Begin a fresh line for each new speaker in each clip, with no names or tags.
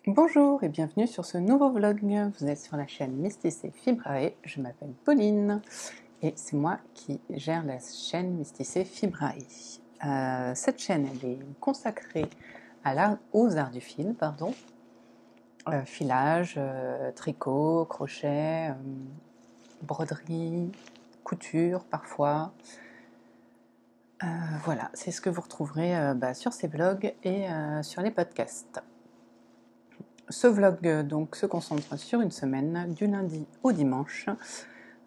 Bonjour et bienvenue sur ce nouveau vlog. Vous êtes sur la chaîne Mysticé Fibrae. Je m'appelle Pauline et c'est moi qui gère la chaîne Mysticé Fibrae. Cette chaîne elle est consacrée aux arts du fil, filage, tricot, crochet, broderie, couture parfois. Voilà, c'est ce que vous retrouverez sur ces vlogs et sur les podcasts. Ce vlog donc se concentre sur une semaine, du lundi au dimanche,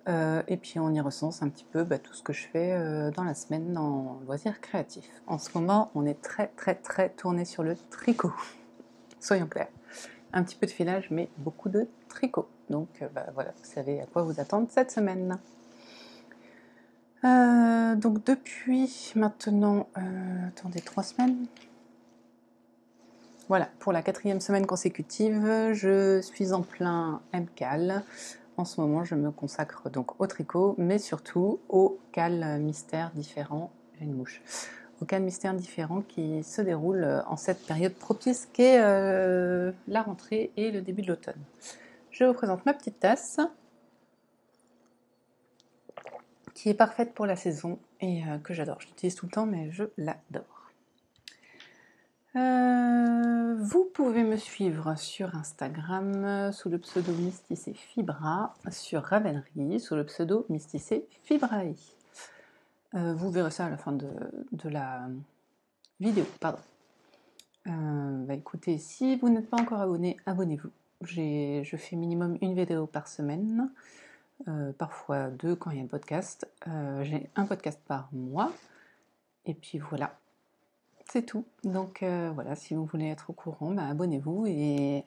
et puis on y recense un petit peu tout ce que je fais dans la semaine en loisirs créatifs. En ce moment, on est très tourné sur le tricot, soyons clairs. Un petit peu de filage, mais beaucoup de tricot. Donc voilà, vous savez à quoi vous attendre cette semaine. Donc depuis maintenant, attendez, 3 semaines. Voilà, pour la 4e semaine consécutive, je suis en plein MCAL. En ce moment, je me consacre donc au tricot, mais surtout aux cals mystères différents. J'ai une mouche. Aux cals mystères différents qui se déroulent en cette période propice qu'est la rentrée et le début de l'automne. Je vous présente ma petite tasse, qui est parfaite pour la saison et que j'adore. Je l'utilise tout le temps, mais je l'adore. Vous pouvez me suivre sur Instagram sous le pseudo Mysticé Fibra, sur Ravelry sous le pseudo Mysticé Fibrae. Vous verrez ça à la fin de la vidéo. Écoutez, si vous n'êtes pas encore abonné, abonnez-vous. Je fais minimum une vidéo par semaine, parfois 2 quand il y a un podcast. J'ai un podcast par mois, et puis voilà. C'est tout. Donc voilà, si vous voulez être au courant, abonnez-vous. Et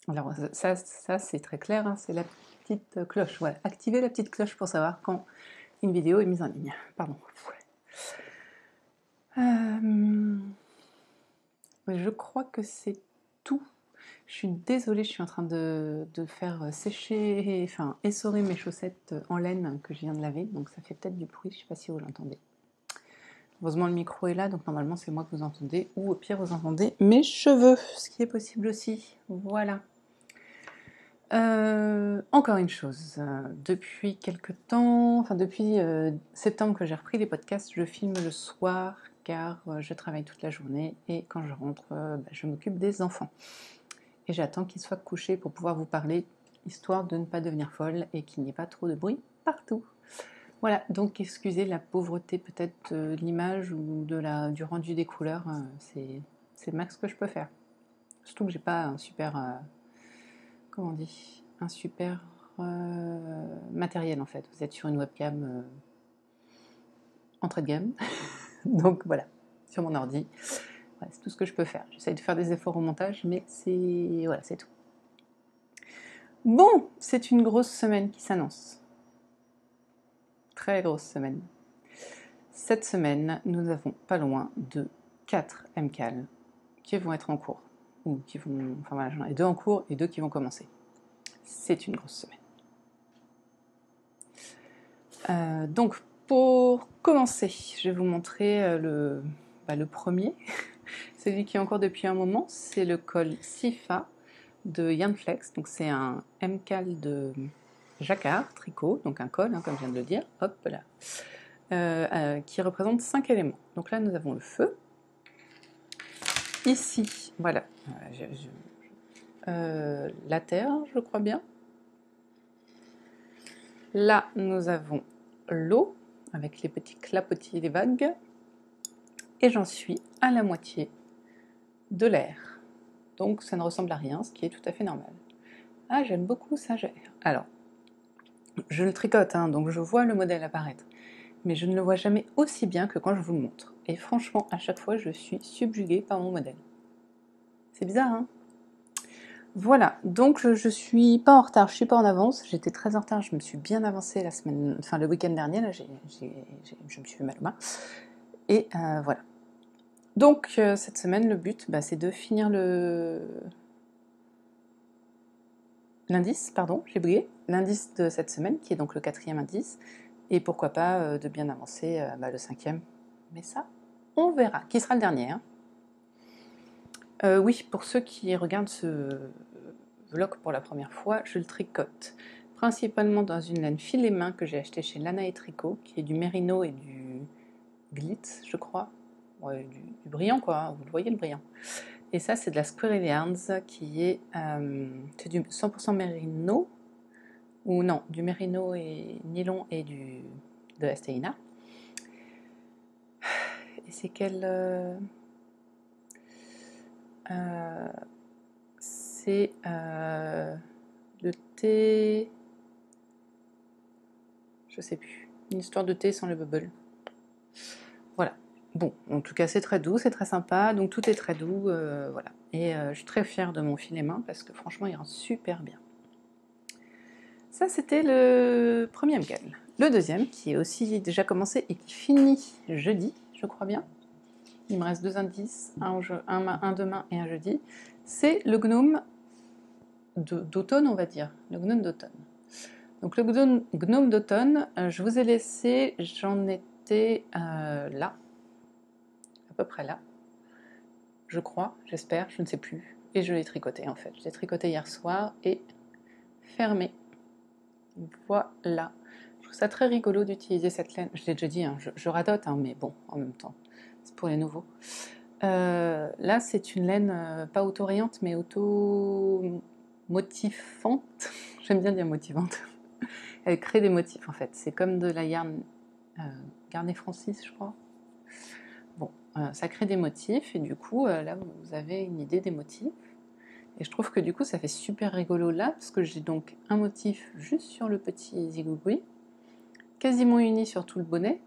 alors ça c'est très clair, hein, c'est la petite cloche. Voilà, activez la petite cloche pour savoir quand une vidéo est mise en ligne. Pardon. Je crois que c'est tout. Je suis désolée, je suis en train de faire sécher, enfin essorer mes chaussettes en laine que je viens de laver, donc ça fait peut-être du bruit, je ne sais pas si vous l'entendez. Heureusement le micro est là, donc normalement c'est moi que vous entendez, ou au pire vous entendez mes cheveux, ce qui est possible aussi. Voilà. Encore une chose, depuis quelques temps, enfin depuis septembre que j'ai repris les podcasts, je filme le soir car je travaille toute la journée et quand je rentre, je m'occupe des enfants. Et j'attends qu'ils soient couchés pour pouvoir vous parler, histoire de ne pas devenir folle et qu'il n'y ait pas trop de bruit partout. Voilà, donc excusez la pauvreté peut-être de l'image ou du rendu des couleurs, c'est le max que je peux faire. Surtout que j'ai pas un super, comment on dit, un super matériel en fait. Vous êtes sur une webcam entrée de gamme, donc voilà, sur mon ordi. Voilà, c'est tout ce que je peux faire. J'essaye de faire des efforts au montage, mais voilà, c'est tout. Bon, c'est une grosse semaine qui s'annonce. Très grosse semaine. Cette semaine, nous avons pas loin de 4 MCAL qui vont être en cours. Ou qui vont. Enfin voilà, j'en ai 2 en cours et 2 qui vont commencer. C'est une grosse semaine. Donc, pour commencer, je vais vous montrer le premier. Celui qui est en cours depuis un moment, c'est le col Sifa de Yanflex. Donc, c'est un MCAL de jacquard, tricot, donc un col, comme je viens de le dire. Hop là. Qui représente 5 éléments. Donc là, nous avons le feu. Ici, voilà, la terre, je crois bien. Là, nous avons l'eau, avec les petits clapotis des vagues. Et j'en suis à la moitié de l'air. Donc ça ne ressemble à rien, ce qui est tout à fait normal. Ah, j'aime beaucoup ça. Alors, je le tricote, donc je vois le modèle apparaître. Mais je ne le vois jamais aussi bien que quand je vous le montre. Et franchement, à chaque fois, je suis subjuguée par mon modèle. C'est bizarre, hein? Voilà, donc je suis pas en retard, je suis pas en avance. J'étais très en retard, je me suis bien avancée le week-end dernier, là, je me suis fait mal aux mains. Et voilà. Donc cette semaine, le but, c'est de finir l'indice, pardon, j'ai brillé, l'indice de cette semaine, qui est donc le 4e indice, et pourquoi pas de bien avancer le 5e. Mais ça, on verra, qui sera le dernier. Oui, pour ceux qui regardent ce vlog pour la première fois, je le tricote principalement dans une laine filet main que j'ai acheté chez Lana et Tricot, qui est du mérino et du glitz, je crois. Ouais, du brillant quoi, hein, vous le voyez le brillant. Et ça c'est de la Squirrel Yarns qui est c'est du 100% mérino, ou non, du mérino et nylon et de Astéina. Et c'est quel c'est le thé, je sais plus, une histoire de thé sans le bubble. Voilà. Bon, en tout cas c'est très doux, c'est très sympa, donc tout est très doux, voilà. Et je suis très fière de mon filet main parce que franchement il rend super bien. Ça c'était le premier MCAL. Le deuxième, qui est aussi déjà commencé et qui finit jeudi, je crois bien. Il me reste 2 indices, un demain et un jeudi. C'est le gnome d'automne, on va dire. Le gnome d'automne. Donc le gnome d'automne, je vous ai laissé, j'en étais là, à peu près là, je crois, j'espère, je ne sais plus. Et je l'ai tricoté en fait. Je l'ai tricoté hier soir et fermé. Voilà. Je trouve ça très rigolo d'utiliser cette laine. Je l'ai déjà dit, hein, je radote, hein, mais bon, en même temps, c'est pour les nouveaux. Là, c'est une laine pas auto-rayante, mais auto-motifante. J'aime bien dire motivante. Elle crée des motifs en fait. C'est comme de la yarn Garnet Francis, je crois. Bon, ça crée des motifs et du coup, là, vous avez une idée des motifs. Et je trouve que du coup, ça fait super rigolo là, parce que j'ai donc un motif juste sur le petit zigougoui, quasiment uni sur tout le bonnet,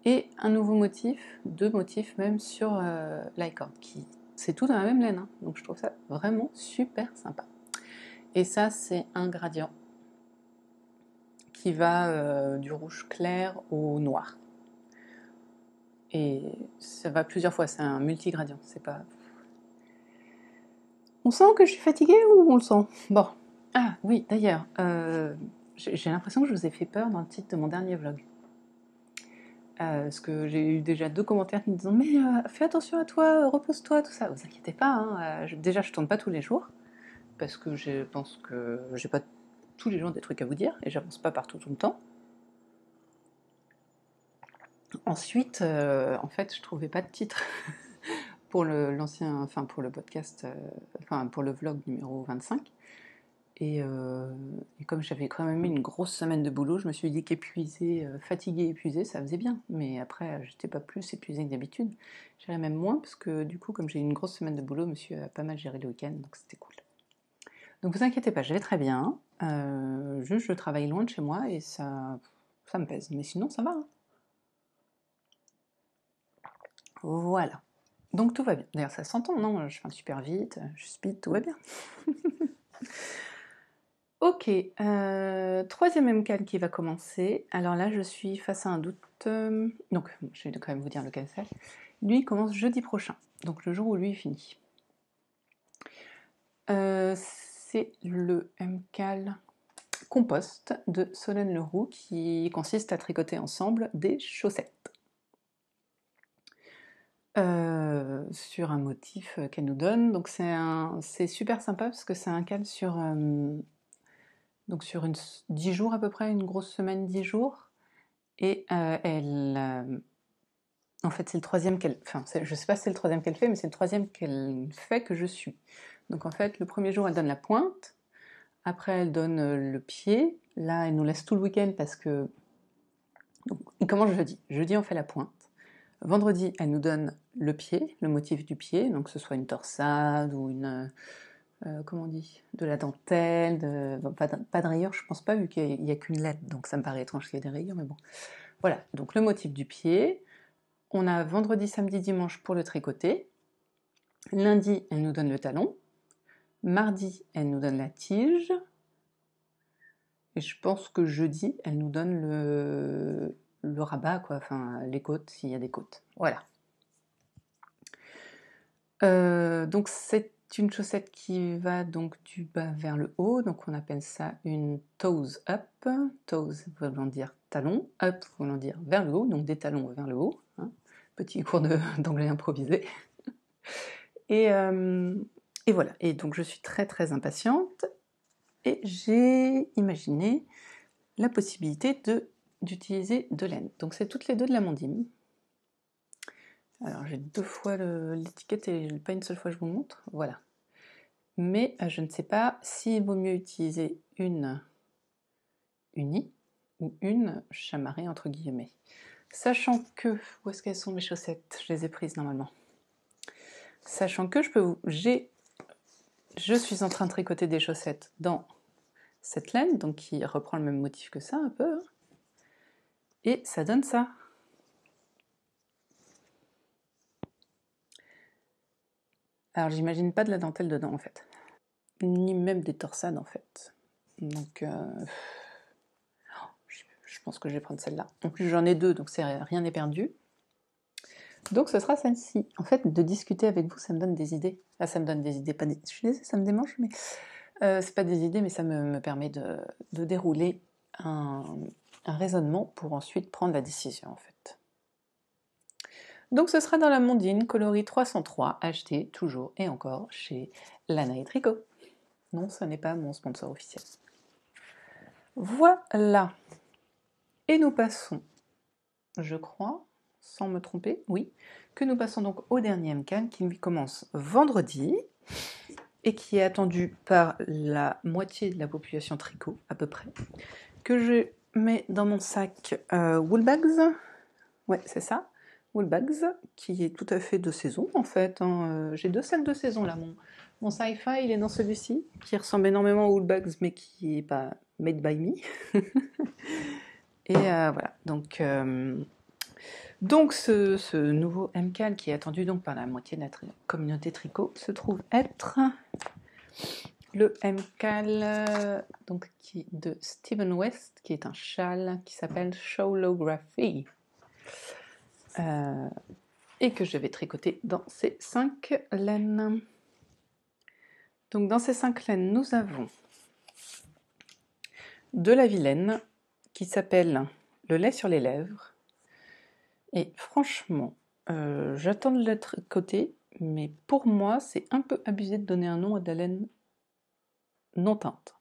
et un nouveau motif, 2 motifs même sur l'icord, qui c'est tout dans la même laine, hein. Donc je trouve ça vraiment super sympa. Et ça, c'est un gradient qui va du rouge clair au noir. Et ça va plusieurs fois, c'est un multigradient, c'est pas... On sent que je suis fatiguée ou on le sent? Bon. Ah oui, d'ailleurs, j'ai l'impression que je vous ai fait peur dans le titre de mon dernier vlog. Parce que j'ai eu déjà 2 commentaires qui me disent « Mais fais attention à toi, repose-toi, tout ça ». Vous inquiétez pas, hein, déjà je tourne pas tous les jours, parce que je pense que j'ai pas tous les jours des trucs à vous dire, et j'avance pas partout tout le temps. Ensuite, en fait, je trouvais pas de titre pour pour le podcast, pour le vlog numéro 25. Et comme j'avais quand même eu une grosse semaine de boulot, je me suis dit qu'épuisée, fatiguée, épuisée, ça faisait bien. Mais après, j'étais pas plus épuisée que d'habitude. J'irais même moins, parce que du coup, comme j'ai eu une grosse semaine de boulot, monsieur a pas mal géré le week-end, donc c'était cool. Donc vous inquiétez pas, je vais très bien. Juste, je travaille loin de chez moi et ça me pèse. Mais sinon, ça va, hein. Voilà. Donc tout va bien. D'ailleurs, ça s'entend, non? Je fais super vite, je speed, tout va bien. Ok, troisième MCAL qui va commencer. Alors là, je suis face à un doute. Donc, je vais quand même vous dire lequel c'est. Lui, il commence jeudi prochain, donc le jour où lui, il finit. C'est le MCAL compost de Solène Leroux qui consiste à tricoter ensemble des chaussettes. Sur un motif qu'elle nous donne. Donc c'est super sympa parce que c'est un cal sur... donc sur 10 jours à peu près, une grosse semaine, 10 jours. Et en fait, c'est le troisième qu'elle... Enfin, je sais pas si c'est le troisième qu'elle fait, mais c'est le troisième qu'elle fait que je suis. Donc en fait, le premier jour, elle donne la pointe. Après, elle donne le pied. Là, elle nous laisse tout le week-end parce que... Donc, il commence jeudi. Jeudi, on fait la pointe. Vendredi, elle nous donne le pied, le motif du pied. Donc que ce soit une torsade ou une... comment on dit, de la dentelle, bon, pas de rayures, je pense pas, vu qu'il n'y a qu'une lettre, donc ça me paraît étrange qu'il y ait des rayures, mais bon. Voilà, donc le motif du pied. On a vendredi, samedi, dimanche pour le tricoter. Lundi, elle nous donne le talon. Mardi, elle nous donne la tige. Et je pense que jeudi, elle nous donne le rabat, quoi, enfin les côtes, s'il y a des côtes. Voilà. Donc c'est une chaussette qui va donc du bas vers le haut, donc on appelle ça une toes up. Toes voulant dire talon, up voulant dire vers le haut, donc des talons vers le haut, hein. Petit cours d'anglais improvisé. Et voilà, et donc je suis très très impatiente, et j'ai imaginé la possibilité d'utiliser de laine. Donc c'est toutes les deux de la Mondine. Alors j'ai 2 fois l'étiquette et pas une seule fois je vous montre, voilà. Mais je ne sais pas s'il vaut mieux utiliser une unie ou une chamarrée entre guillemets. Sachant que, où est-ce qu'elles sont mes chaussettes? Je les ai prises normalement. Sachant que je suis en train de tricoter des chaussettes dans cette laine, donc qui reprend le même motif que ça un peu, hein. Et ça donne ça. Alors j'imagine pas de la dentelle dedans en fait, ni même des torsades en fait. Donc je pense que je vais prendre celle-là. En plus j'en ai 2, donc rien n'est perdu. Donc ce sera celle-ci. En fait, de discuter avec vous, ça me donne des idées. Ah, ça me donne des idées, pas des... Je suis désolée, ça me démange, mais c'est pas des idées, mais ça me permet de dérouler un raisonnement pour ensuite prendre la décision en fait. Donc ce sera dans la Mondine, coloris 303, acheté toujours et encore chez Lana et Tricot. Non, ce n'est pas mon sponsor officiel. Voilà. Et nous passons, je crois, sans me tromper, oui, que nous passons donc au dernier MCAL qui lui commence vendredi et qui est attendu par la moitié de la population tricot, à peu près, que je mets dans mon sac Woolbags. Ouais, c'est ça. Woolbags, qui est tout à fait de saison en fait, hein. J'ai 2 sacs de saison là. Mon sci-fi, il est dans celui-ci, qui ressemble énormément au Woolbags, mais qui n'est pas made by me. Et voilà, donc ce nouveau MCAL, qui est attendu donc par la moitié de la communauté tricot, se trouve être le MCAL donc, de Stephen West, qui est un châle qui s'appelle Showlography. Et que je vais tricoter dans ces 5 laines. Donc dans ces 5 laines, nous avons de la vilaine qui s'appelle le lait sur les lèvres. Et franchement, j'attends de la tricoter, mais pour moi, c'est un peu abusé de donner un nom à de la laine non teinte.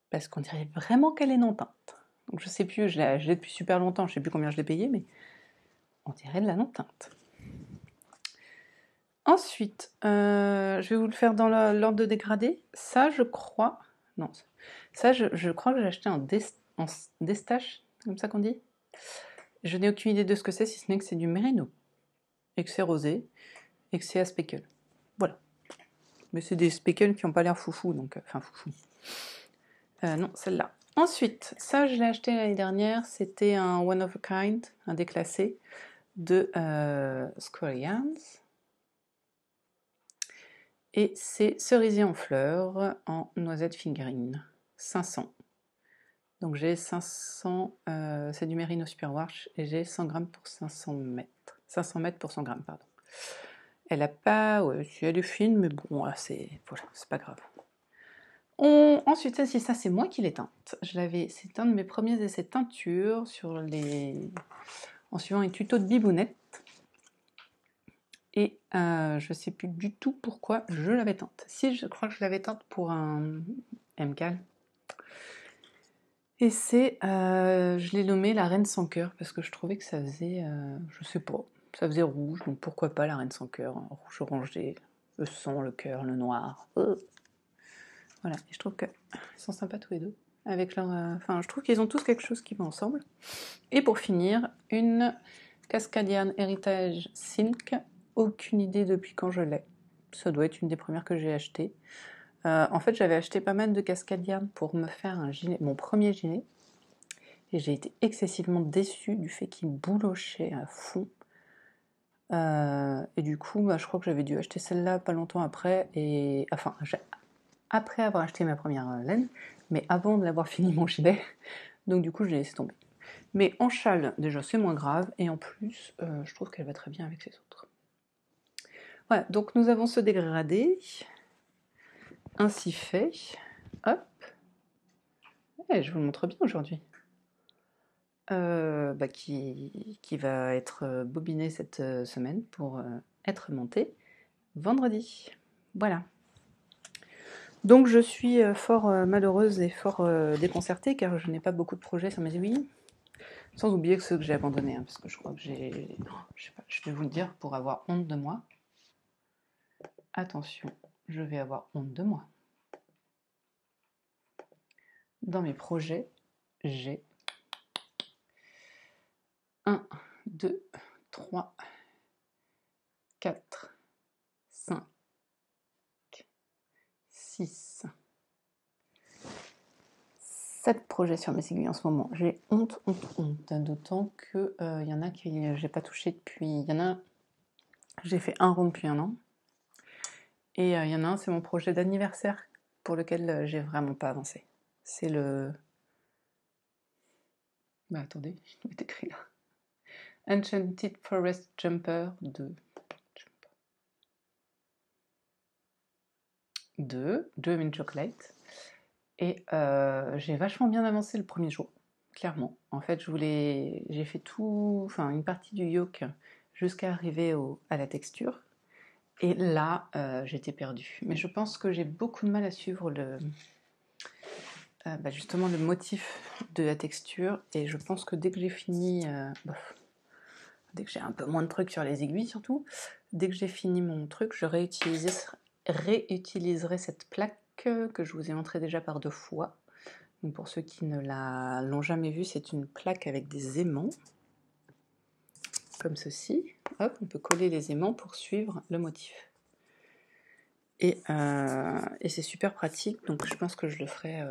Parce qu'on dirait vraiment qu'elle est non teinte. Donc je sais plus, je l'ai depuis super longtemps, je sais plus combien je l'ai payé, mais on dirait de la non teinte. Ensuite, je vais vous le faire dans l'ordre de dégradé. Ça, je crois... Non, ça, je crois que j'ai acheté en destache, comme ça qu'on dit. Je n'ai aucune idée de ce que c'est, si ce n'est que c'est du mérino. Et que c'est rosé, et que c'est à speckle. Voilà. Mais c'est des speckles qui n'ont pas l'air foufou, donc... Enfin, foufou. Non, celle-là. Ensuite, ça, je l'ai acheté l'année dernière. C'était un One of a Kind, un déclassé, de Square Yarns. Et c'est cerisier en fleurs en noisette fingering, 500. Donc j'ai 500, c'est du Merino Superwash, et j'ai 100 grammes pour 500 mètres. 500 mètres pour 100 grammes, pardon. Elle a pas, ouais, si elle est fine, mais bon, voilà, c'est pas grave. Ensuite, celle-ci, ça c'est moi qui l'ai teinte. C'est un de mes premiers essais de teinture en suivant un tuto de Bibounette. Et je ne sais plus du tout pourquoi je l'avais teinte. Si, je crois que je l'avais teinte pour un MCAL. Et je l'ai nommé la reine sans cœur, parce que je trouvais que ça faisait, je sais pas, ça faisait rouge, donc pourquoi pas la reine sans cœur, hein, rouge orangé, le sang, le cœur, le noir. Voilà, et je trouve qu'ils sont sympas tous les deux. Avec leur, je trouve qu'ils ont tous quelque chose qui va ensemble. Et pour finir, une Cascadian Heritage Silk. Aucune idée depuis quand je l'ai. Ça doit être une des premières que j'ai achetées. En fait, j'avais acheté pas mal de Cascadian pour me faire un gilet, mon premier gilet. Et j'ai été excessivement déçue du fait qu'il boulochait à fond. Et du coup, je crois que j'avais dû acheter celle-là pas longtemps après. Après avoir acheté ma première laine, mais avant de l'avoir fini mon gilet. Donc du coup, je l'ai laissé tomber. Mais en châle, déjà, c'est moins grave. Et en plus, je trouve qu'elle va très bien avec les autres. Voilà, donc nous avons ce dégradé. Ainsi fait. Hop. Je vous le montre bien aujourd'hui. Qui va être bobiné cette semaine pour être monté. vendredi. Voilà. Donc je suis fort malheureuse et fort déconcertée car je n'ai pas beaucoup de projets sur mes aiguilles. Sans oublier que ceux que j'ai abandonnés, hein, parce que je crois que j'ai... je sais pas, je vais vous le dire pour avoir honte de moi. Attention, je vais avoir honte de moi. Dans mes projets, j'ai 1, 2, 3, 4, 5, 6, 7 projets sur mes aiguilles en ce moment. J'ai honte, d'autant que y en a qui j'ai pas touché depuis... Il y en a, j'ai fait un rond depuis un an. Et il y en a un, c'est mon projet d'anniversaire pour lequel j'ai vraiment pas avancé. C'est le... Bah attendez, il est écrit là. Enchanted Forest Jumper de Dream in Chocolate. Et j'ai vachement bien avancé le premier jour, clairement. En fait, j'ai fait une partie du yoke jusqu'à arriver à la texture. Et là, j'étais perdue. Mais je pense que j'ai beaucoup de mal à suivre justement le motif de la texture. Et je pense que dès que j'ai fini, dès que j'ai un peu moins de trucs sur les aiguilles surtout, dès que j'ai fini mon truc, je réutiliserai cette plaque que je vous ai montré déjà par 2 fois. Donc pour ceux qui ne l'ont jamais vue, c'est une plaque avec des aimants, comme ceci. Hop, on peut coller les aimants pour suivre le motif. Et c'est super pratique, donc je pense que je le ferai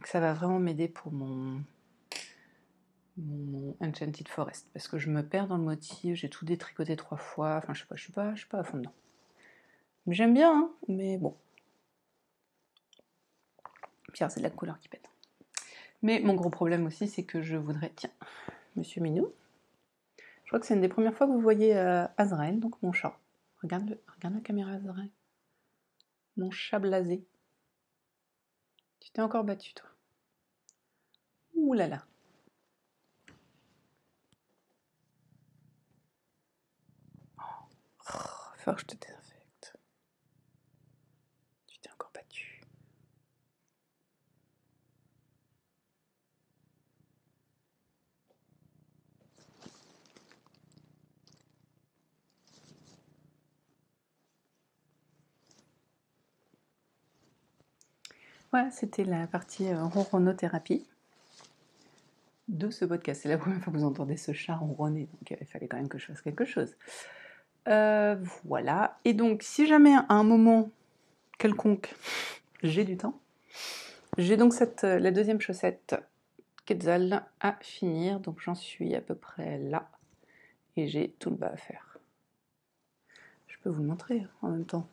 que ça va vraiment m'aider pour mon Enchanted Forest, parce que je me perds dans le motif, j'ai tout détricoté 3 fois, enfin je suis pas à fond dedans. Mais j'aime bien, hein, mais bon. Pierre, c'est de la couleur qui pète. Mais mon gros problème aussi, c'est que je voudrais... Tiens, Monsieur Minou, je crois que c'est une des premières fois que vous voyez Azrael, donc mon chat. Regarde la caméra, Azrael. Mon chat blasé. Tu t'es encore battu, toi. Ouh là là. Oh, faut que je te désinfecte. Tu t'es encore battu. Voilà, c'était la partie ronronothérapie de ce podcast. C'est la première fois que vous entendez ce chat ronronner, donc il fallait quand même que je fasse quelque chose. Voilà. Et donc, si jamais à un moment quelconque, j'ai du temps, j'ai donc la deuxième chaussette Quetzal à finir, donc j'en suis à peu près là, et j'ai tout le bas à faire. Je peux vous le montrer en même temps.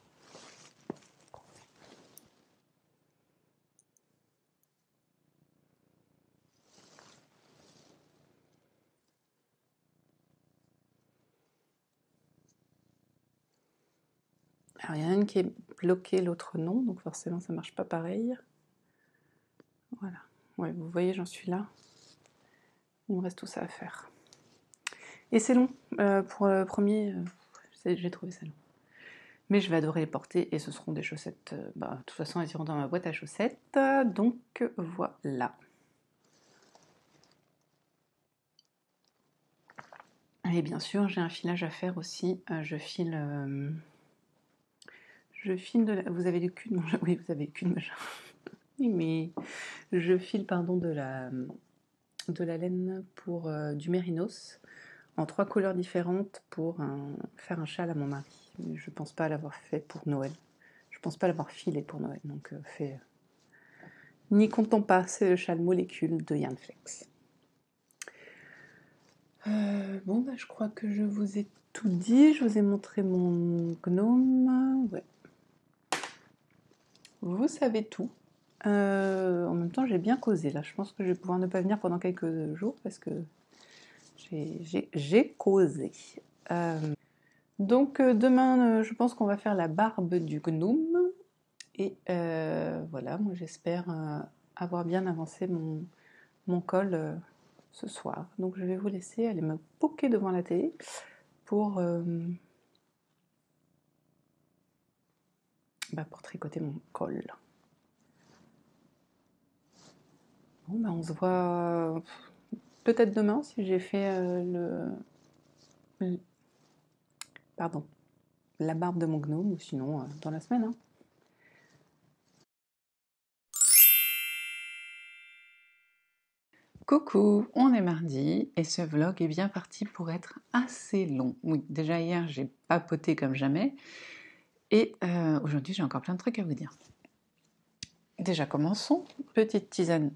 Alors, il y en a une qui est bloquée, l'autre non, donc forcément ça marche pas pareil. Voilà. Ouais, vous voyez, j'en suis là. Il me reste tout ça à faire. Et c'est long. Pour le premier, j'ai trouvé ça long. Mais je vais adorer les porter et ce seront des chaussettes. De toute façon, elles iront dans ma boîte à chaussettes. Donc voilà. Et bien sûr, j'ai un filage à faire aussi. Je file de la... Vous avez le cul de mon chat? Oui, vous avez le cul de mon chat. Oui, mais je file, pardon, de la laine pour du mérinos en 3 couleurs différentes pour faire un châle à mon mari. Mais je pense pas l'avoir fait pour Noël. Je pense pas l'avoir filé pour Noël, donc n'y comptons pas, c'est le châle molécule de Yarn Flex. Bon, je crois que je vous ai tout dit. Je vous ai montré mon gnome. Ouais. Vous savez tout. En même temps, j'ai bien causé là. Je pense que je vais pouvoir ne pas venir pendant quelques jours parce que j'ai causé. Donc demain, je pense qu'on va faire la barbe du gnome. Et voilà, moi j'espère avoir bien avancé mon col ce soir. Donc je vais vous laisser aller me poker devant la télé pour pour tricoter mon col. Bon, on se voit peut-être demain si j'ai fait la barbe de mon gnome, ou sinon dans la semaine. Hein. Coucou, on est mardi et ce vlog est bien parti pour être assez long. Oui, déjà hier j'ai papoté comme jamais et aujourd'hui j'ai encore plein de trucs à vous dire. Déjà commençons, petite tisane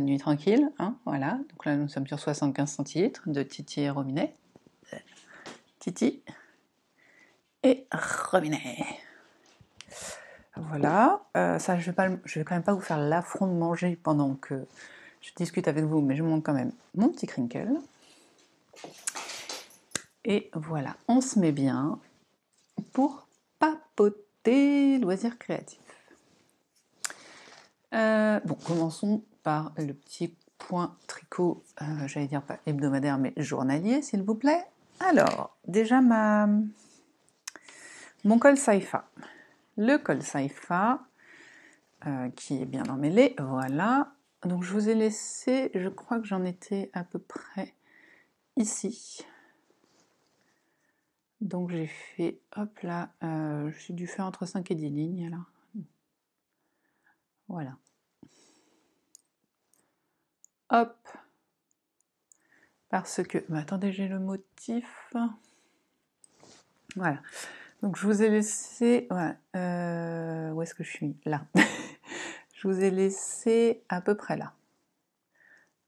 nuit tranquille, hein, voilà. Donc là nous sommes sur 75 centilitres de Titi et Rominet. Titi et Rominet. Voilà, ça je vais quand même pas vous faire l'affront de manger pendant que je discute avec vous, mais je montre quand même mon petit crinkle. Et voilà, on se met bien pour papoter loisirs créatifs. Bon, commençons par le petit point tricot, j'allais dire pas hebdomadaire, mais journalier, s'il vous plaît. Alors, déjà mon col Saifa. Le col Saifa, qui est bien emmêlé, voilà. Donc je vous ai laissé, je crois que j'en étais à peu près ici. Donc j'ai fait, hop là, j'ai dû faire entre 5 et 10 lignes là. Voilà. Hop. Parce que, mais attendez, j'ai le motif. Voilà. Donc je vous ai laissé, ouais, où est-ce que je suis? Là. Je vous ai laissé à peu près là.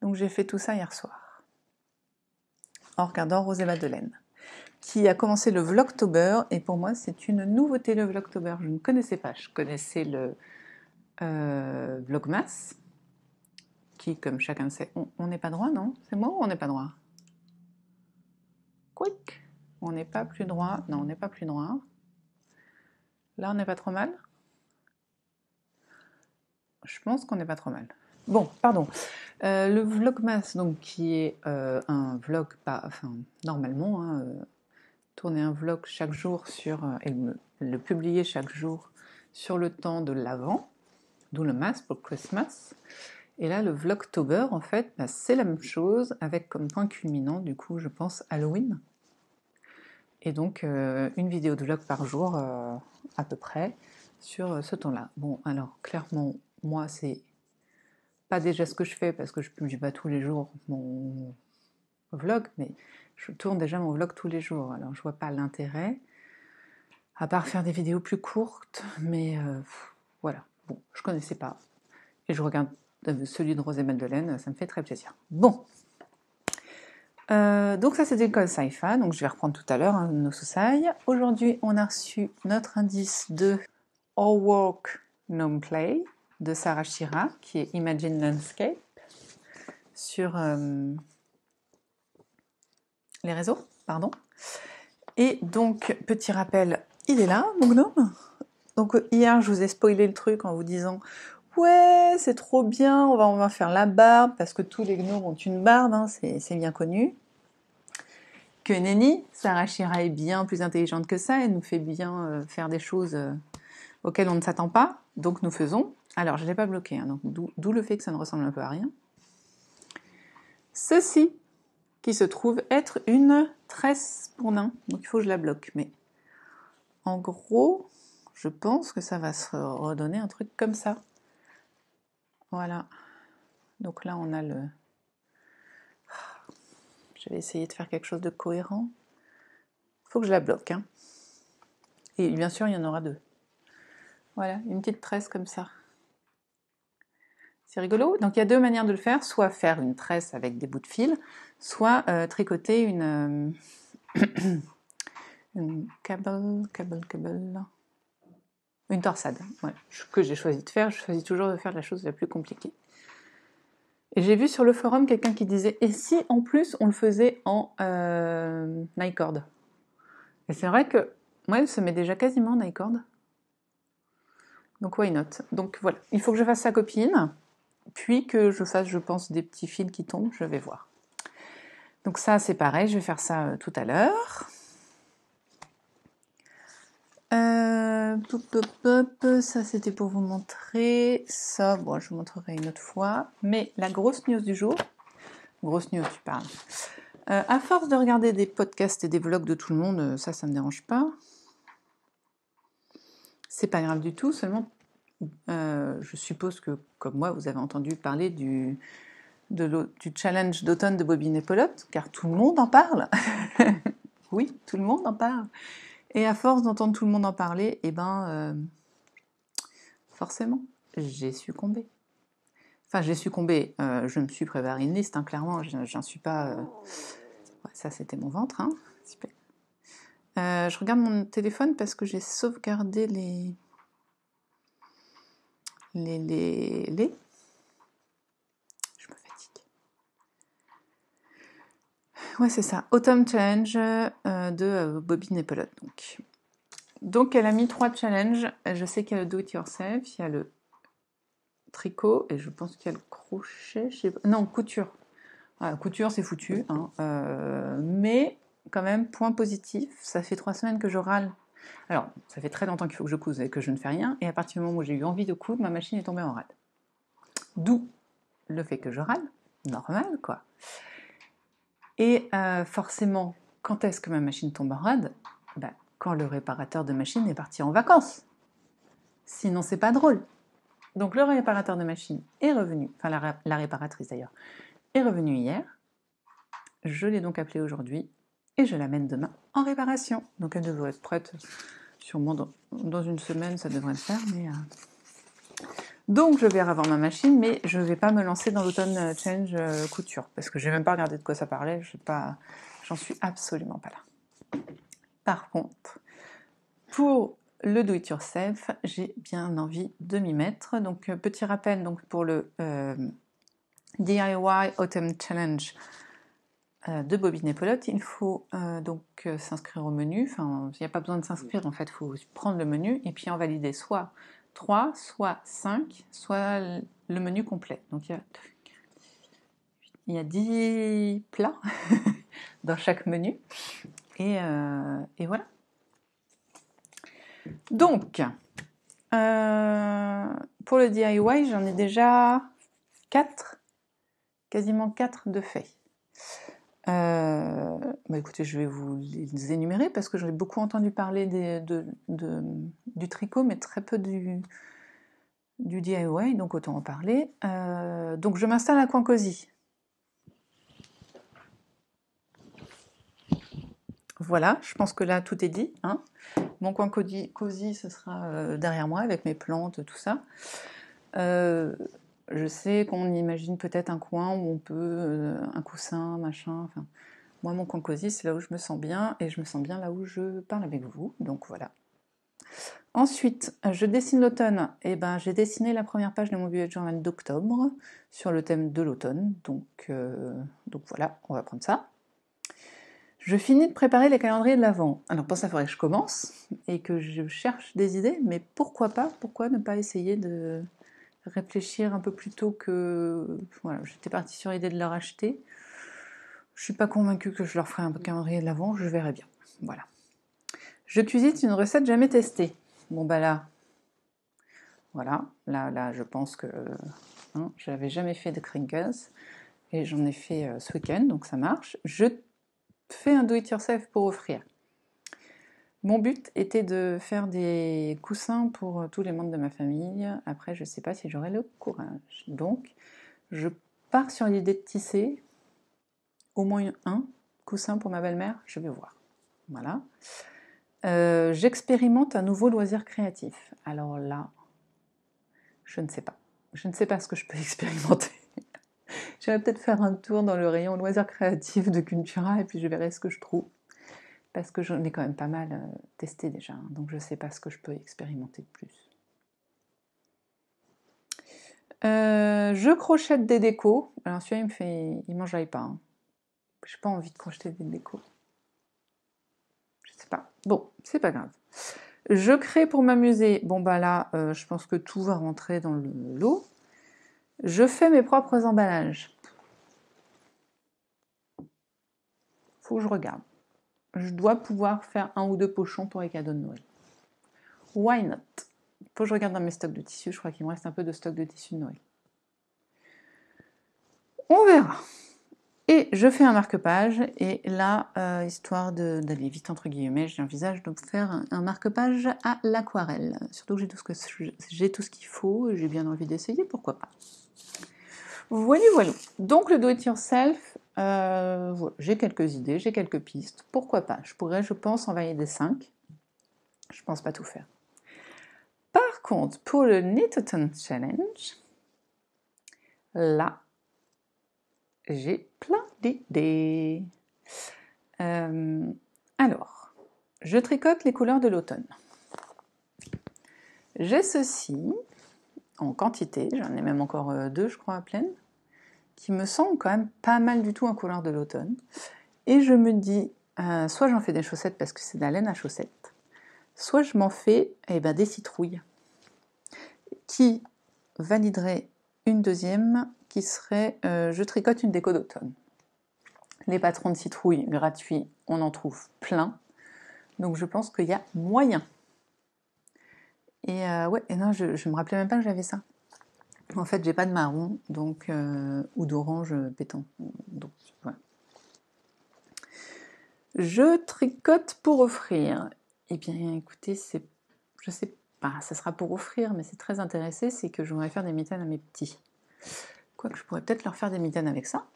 Donc j'ai fait tout ça hier soir. En regardant Rose et Madeleine, qui a commencé le Vlogtober, et pour moi c'est une nouveauté le Vlogtober. Je ne connaissais pas. Je connaissais le Vlogmas, qui, comme chacun le sait, on n'est pas droit, non? C'est moi ou on n'est pas droit? Quick. On n'est pas plus droit. Non, on n'est pas plus droit. Là, on n'est pas trop mal. Je pense qu'on n'est pas trop mal. Bon, pardon. Le Vlogmas, donc, qui est un vlog, normalement, hein, tourner un vlog chaque jour et le publier chaque jour sur le temps de l'Avent, d'où le Mas pour Christmas. Et là, le Vlogtober, en fait, c'est la même chose, avec comme point culminant, du coup, je pense, Halloween. Et donc, une vidéo de vlog par jour, à peu près, sur ce temps-là. Bon, alors, clairement, moi, c'est pas déjà ce que je fais, parce que je ne publie pas tous les jours mon vlog, mais je tourne déjà mon vlog tous les jours. Alors, je vois pas l'intérêt, à part faire des vidéos plus courtes, mais voilà. Bon, je connaissais pas. Et je regarde celui de Rose et Madeleine, ça me fait très plaisir. Bon. Donc ça c'était le col Saifa, donc je vais reprendre tout à l'heure nos soussailles. Aujourd'hui on a reçu notre indice de All Work No Play de Sarah Shira, qui est Imagine Landscape, sur les réseaux, pardon. Et donc, petit rappel, il est là, mon gnome. Donc hier je vous ai spoilé le truc en vous disant ouais, c'est trop bien, on va faire la barbe, parce que tous les gnomes ont une barbe, hein, c'est bien connu. Que nenni, Sarah Shira est bien plus intelligente que ça, elle nous fait bien faire des choses auxquelles on ne s'attend pas, donc nous faisons. Alors, je ne l'ai pas bloqué, hein, donc d'où le fait que ça ne ressemble un peu à rien. Ceci, qui se trouve être une tresse pour nain, donc il faut que je la bloque, mais en gros, je pense que ça va se redonner un truc comme ça. Voilà. Donc là, on a le... Je vais essayer de faire quelque chose de cohérent. Il faut que je la bloque. Hein. Et bien sûr, il y en aura deux. Voilà, une petite tresse comme ça. C'est rigolo. Donc il y a deux manières de le faire. Soit faire une tresse avec des bouts de fil, soit tricoter une une torsade. Ouais, que j'ai choisi de faire. Je choisis toujours de faire la chose la plus compliquée. Et j'ai vu sur le forum quelqu'un qui disait « Et si en plus on le faisait en nai-cord ?» Et c'est vrai que moi, elle se met déjà quasiment en nai-cord. Donc why not? Donc voilà, il faut que je fasse sa copine, puis que je fasse, je pense, des petits fils qui tombent, je vais voir. Donc ça, c'est pareil, je vais faire ça tout à l'heure. Ça c'était pour vous montrer. Ça, bon, je vous montrerai une autre fois. Mais la grosse news du jour, grosse news, tu parles. À force de regarder des podcasts et des vlogs de tout le monde, ça me dérange pas. C'est pas grave du tout, seulement je suppose que, comme moi, vous avez entendu parler du challenge d'automne de Bobine et Pelote, car tout le monde en parle. Oui, tout le monde en parle. Et à force d'entendre tout le monde en parler, forcément, j'ai succombé. Enfin, j'ai succombé. Je me suis préparé une liste, hein, clairement. J'en suis pas. Ouais, ça, c'était mon ventre. Hein. Super. Je regarde mon téléphone parce que j'ai sauvegardé les. Je me fatigue. Ouais, c'est ça. Autumn Challenge de Bobine et Pelote. Donc, elle a mis 3 challenges. Je sais qu'il y a le do it yourself, il y a le tricot, et je pense qu'il y a le crochet. Non, couture. Voilà, couture, c'est foutu. Hein. Mais, quand même, point positif, ça fait 3 semaines que je râle. Alors, ça fait très longtemps qu'il faut que je couse et que je ne fais rien. Et à partir du moment où j'ai eu envie de coudre, ma machine est tombée en rade. D'où le fait que je râle. Normal, quoi. Et forcément, quand est-ce que ma machine tombe en rade ? Quand le réparateur de machine est parti en vacances. Sinon, c'est pas drôle. Donc, le réparateur de machine est revenu, enfin la réparatrice d'ailleurs, est revenue hier. Je l'ai donc appelée aujourd'hui et je l'amène demain en réparation. Donc, elle devrait être prête sûrement dans une semaine, ça devrait le faire. Donc, je vais revendre ma machine, mais je ne vais pas me lancer dans l'automne challenge couture parce que je n'ai même pas regardé de quoi ça parlait. J'en suis absolument pas là. Par contre, pour le do it yourself, j'ai bien envie de m'y mettre. Donc, petit rappel donc, pour le DIY Autumn Challenge de Bobine et Pelote, il faut donc s'inscrire au menu. Enfin, il n'y a pas besoin de s'inscrire, en fait, il faut prendre le menu et puis en valider soit 3, soit 5, soit le menu complet. Donc, il y a 10 plats dans chaque menu. Et voilà. Donc, pour le DIY, j'en ai déjà 4, quasiment 4 de faits. Écoutez, je vais vous les énumérer parce que j'en ai beaucoup entendu parler du tricot, mais très peu du DIY, donc autant en parler. Donc je m'installe à Coin Cosy. Voilà, je pense que là tout est dit. Hein. Mon Coin Cosy, ce sera derrière moi avec mes plantes, tout ça. Je sais qu'on imagine peut-être un coin où on peut, un coussin, machin, enfin... Moi, mon Coin Cosy, c'est là où je me sens bien, et je me sens bien là où je parle avec vous, donc voilà. Ensuite, je dessine l'automne. J'ai dessiné la première page de mon bullet journal d'octobre, sur le thème de l'automne, donc voilà, on va prendre ça. Je finis de préparer les calendriers de l'Avent. Alors pour ça, il faudrait que je commence, et que je cherche des idées, mais pourquoi pas, pourquoi ne pas essayer de réfléchir un peu plus tôt que... Voilà, j'étais partie sur l'idée de leur acheter. Je suis pas convaincue que je leur ferai un calendrier de l'Avent, je verrai bien. Voilà. Je cuisine une recette jamais testée. Bon là, voilà, là je pense que je n'avais jamais fait de crinkles et j'en ai fait ce week-end, donc ça marche. Je fais un do-it-yourself pour offrir. Mon but était de faire des coussins pour tous les membres de ma famille. Après, je ne sais pas si j'aurai le courage. Donc, je pars sur l'idée de tisser au moins un coussin pour ma belle-mère, je vais voir. Voilà. J'expérimente un nouveau loisir créatif. Alors là, je ne sais pas. Je ne sais pas ce que je peux expérimenter. Je vais peut-être faire un tour dans le rayon loisirs créatifs de Cultura et puis je verrai ce que je trouve. Parce que j'en ai quand même pas mal testé déjà, hein, donc je ne sais pas ce que je peux expérimenter de plus. Je crochette des décos. Alors celui-là, il m'enjaille pas. Hein. J'ai pas envie de crocheter des décos. Je sais pas. Bon, c'est pas grave. Je crée pour m'amuser. Bon là, je pense que tout va rentrer dans le lot. Je fais mes propres emballages. Faut que je regarde. Je dois pouvoir faire 1 ou 2 pochons pour les cadeaux de Noël. Why not? Faut que je regarde dans mes stocks de tissus, je crois qu'il me reste un peu de stock de tissus de Noël. On verra. Et je fais un marque-page, et là, histoire d'aller vite entre guillemets, j'envisage de faire un marque-page à l'aquarelle. Surtout que j'ai tout ce qu'il faut, j'ai bien envie d'essayer, pourquoi pas. Voilà. Donc le do-it-yourself, voilà, j'ai quelques idées, j'ai quelques pistes, pourquoi pas. Je pourrais, je pense, envoyer des 5. Je pense pas tout faire. Par contre, pour le Knit-A-Thon Challenge, là, j'ai plein d'idées. Alors, je tricote les couleurs de l'automne. J'ai ceci en quantité, j'en ai même encore 2, je crois, à pleine, qui me semblent quand même pas mal du tout en couleur de l'automne. Et je me dis, soit j'en fais des chaussettes parce que c'est de la laine à chaussettes, soit je m'en fais des citrouilles, qui validerait une deuxième, qui serait je tricote une déco d'automne. Les patrons de citrouilles gratuits, on en trouve plein. Donc je pense qu'il y a moyen. Et ouais, et non, je me rappelais même pas que j'avais ça. En fait, j'ai pas de marron, donc ou d'orange pétant. Donc, ouais. Je tricote pour offrir. Eh bien, écoutez, je sais pas, ça sera pour offrir, mais c'est très intéressé, c'est que je voudrais faire des mitaines à mes petits. Quoique je pourrais peut-être leur faire des mitaines avec ça.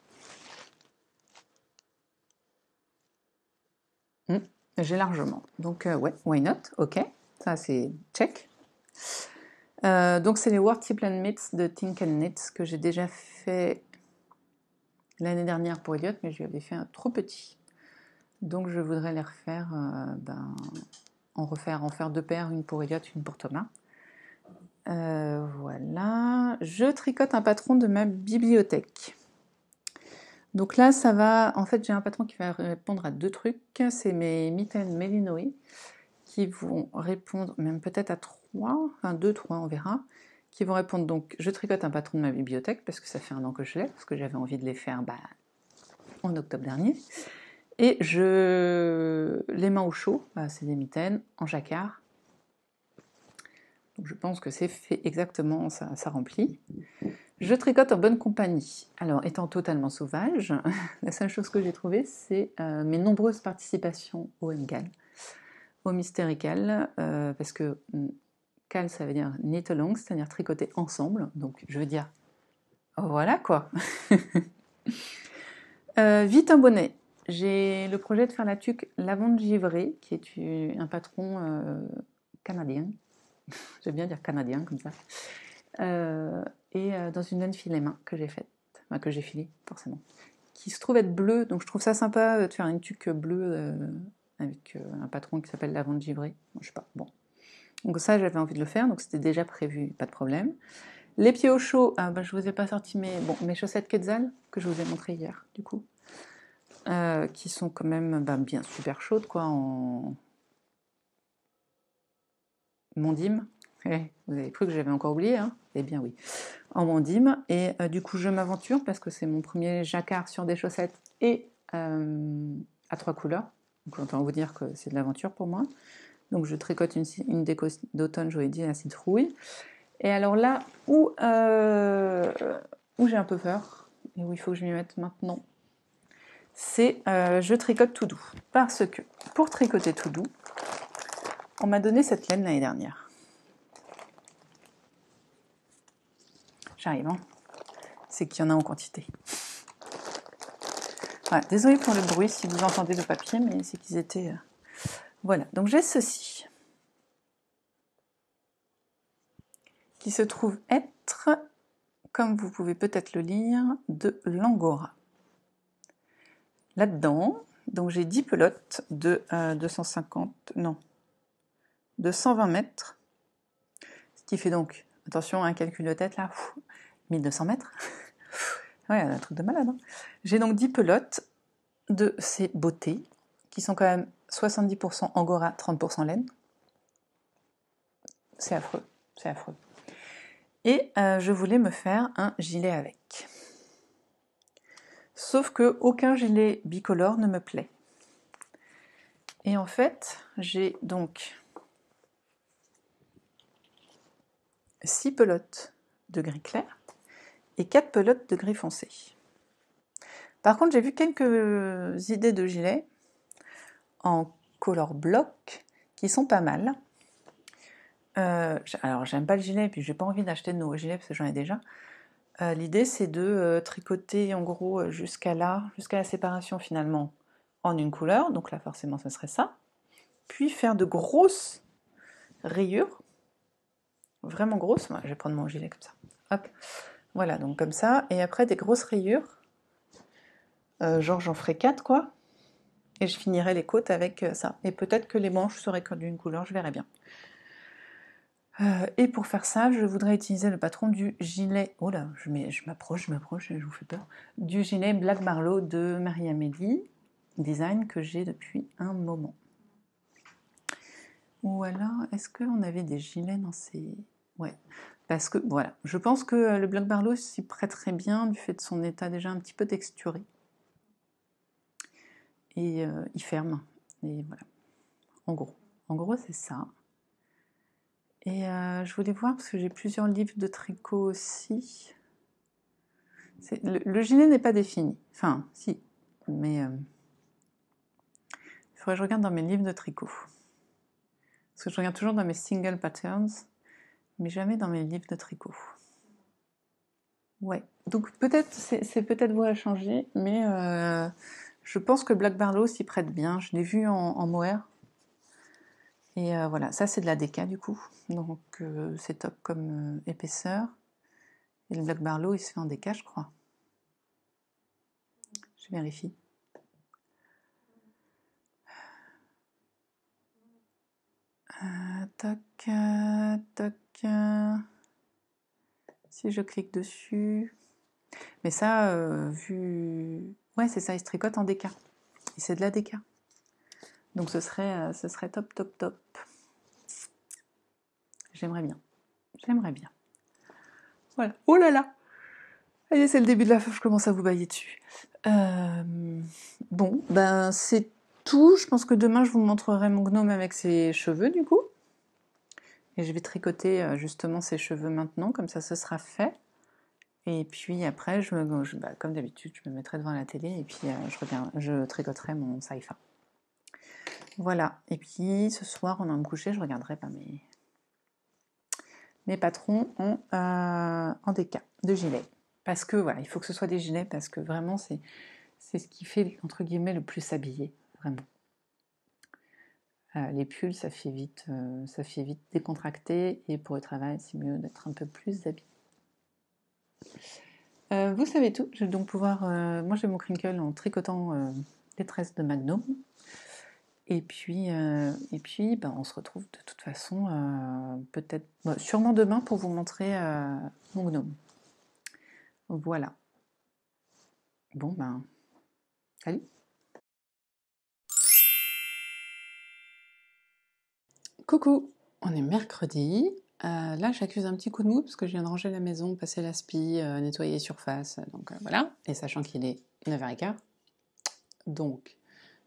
J'ai largement. Donc, ouais, why not? Ok, ça c'est check. Donc, c'est les Worthy Plan Mitts de Think and Knits que j'ai déjà fait l'année dernière pour Elliot, mais je lui avais fait un trop petit. Donc, je voudrais les refaire, en faire 2 paires, une pour Elliot, une pour Thomas. Voilà. Je tricote un patron de ma bibliothèque. Donc là, ça va. En fait, j'ai un patron qui va répondre à 2 trucs. C'est mes mitaines Mélinoé qui vont répondre, même peut-être à 3, enfin 2, 3, on verra. Qui vont répondre. Donc, je tricote un patron de ma bibliothèque parce que ça fait un an que je l'ai, parce que j'avais envie de les faire en octobre dernier. Et les mains au chaud, c'est des mitaines en jacquard. Donc, je pense que c'est fait exactement, ça remplit. Je tricote en bonne compagnie. Alors, étant totalement sauvage, la seule chose que j'ai trouvée, c'est mes nombreuses participations au MGAL, au Mystérical, parce que Cal, ça veut dire knit along, c'est-à-dire tricoter ensemble. Donc, je veux dire, voilà quoi. Vite un bonnet. J'ai le projet de faire la tuque Lavande Givrée, qui est un patron canadien. J'aime bien dire canadien comme ça. Et dans une laine filet main que j'ai faite, enfin, que j'ai filée forcément, qui se trouve être bleue, donc je trouve ça sympa de faire une tuque bleue avec un patron qui s'appelle Lavande Givrée. Bon, je sais pas, bon. Donc ça, j'avais envie de le faire, donc c'était déjà prévu, pas de problème. Les pieds au chaud, je vous ai pas sorti mes chaussettes Quetzal, que je vous ai montré hier, du coup, qui sont quand même bien super chaudes, quoi, en mondim. Vous avez cru que j'avais encore oublié, hein? Eh bien oui, en mondim. Et du coup, je m'aventure parce que c'est mon premier jacquard sur des chaussettes et à 3 couleurs. Donc autant vous dire que c'est de l'aventure pour moi. Donc je tricote une déco d'automne, je vous l'ai dit, à citrouille. Et alors là où j'ai un peu peur, et où il faut que je m'y mette maintenant, c'est je tricote tout doux. Parce que pour tricoter tout doux, on m'a donné cette laine l'année dernière. J'arrive, hein. C'est qu'il y en a en quantité. Voilà, désolée pour le bruit si vous entendez le papier, mais c'est qu'ils étaient... Voilà, donc j'ai ceci, qui se trouve être, comme vous pouvez peut-être le lire, de l'angora. Là-dedans, donc j'ai 10 pelotes de 120 mètres, ce qui fait donc, attention, un calcul de tête là, 1200 mètres. Ouais, un truc de malade. Hein. J'ai donc 10 pelotes de ces beautés, qui sont quand même 70% angora, 30% laine. C'est affreux, c'est affreux. Et je voulais me faire un gilet avec. Sauf que aucun gilet bicolore ne me plaît. Et en fait, j'ai donc 6 pelotes de gris clair et 4 pelotes de gris foncé. Par contre, j'ai vu quelques idées de gilets en color block qui sont pas mal. Alors, j'aime pas le gilet et puis j'ai pas envie d'acheter de nouveaux gilets parce que j'en ai déjà. L'idée, c'est de tricoter en gros jusqu'à la séparation finalement en une couleur. Donc là, forcément, ce serait ça. Puis faire de grosses rayures, vraiment grosses. Moi, je vais prendre mon gilet comme ça. Hop, voilà, donc comme ça. Et après, des grosses rayures. Genre, j'en ferai 4, quoi. Et je finirai les côtes avec ça. Et peut-être que les manches seraient que d'une couleur, je verrai bien. Et pour faire ça, je voudrais utiliser le patron du gilet. Oh là, je m'approche, je vous fais peur. Du gilet Black Marlow de Marie-Amélie Design que j'ai depuis un moment. Ou alors, est-ce qu'on avait des gilets dans ces. Ouais, parce que voilà, je pense que le Black Marlow s'y prêterait bien du fait de son état déjà un petit peu texturé. Et il ferme. Et voilà. En gros, c'est ça. Et je voulais voir, parce que j'ai plusieurs livres de tricot aussi. Le gilet n'est pas défini. Enfin, si. Mais il faudrait que je regarde dans mes livres de tricot. Parce que je regarde toujours dans mes single patterns, mais jamais dans mes livres de tricot. Ouais. Donc peut-être, c'est peut-être voie à changer, mais je pense que Black Marlow s'y prête bien. Je l'ai vu en mohair. Et voilà, ça c'est de la déca du coup. Donc c'est top comme épaisseur. Et le Black Marlow, il se fait en déca, je crois. Je vérifie. Toc. Si je clique dessus. Mais ça, vu. Ouais, c'est ça, il se tricote en déca. Et c'est de la déca. Donc ce serait top. J'aimerais bien. Voilà. Oh là là! Allez, c'est le début de la fin, je commence à vous bailler dessus. Bon, ben c'est tout. Je pense que demain, je vous montrerai mon gnome avec ses cheveux, du coup. Et je vais tricoter justement ses cheveux maintenant, comme ça, ce sera fait. Et puis après, comme d'habitude, je me mettrai devant la télé et puis je tricoterai mon saifa. Voilà. Et puis ce soir, avant de me coucher, je regarderai mes patrons en déca, de gilet. Parce que voilà, il faut que ce soit des gilets, parce que vraiment, c'est ce qui fait, entre guillemets, le plus habillé, vraiment. Les pulls, ça fait vite décontracté, et pour le travail, c'est mieux d'être un peu plus habillé. Vous savez tout, je vais donc pouvoir... moi j'ai mon crinkle en tricotant les tresses de Magnum. Et puis ben, on se retrouve de toute façon peut-être, sûrement demain pour vous montrer mon gnome. Voilà. Bon ben, salut. Coucou, on est mercredi. Là, j'accuse un petit coup de mou parce que je viens de ranger la maison, passer l'aspi, nettoyer les surfaces, donc voilà. Et sachant qu'il est 9h15. Donc,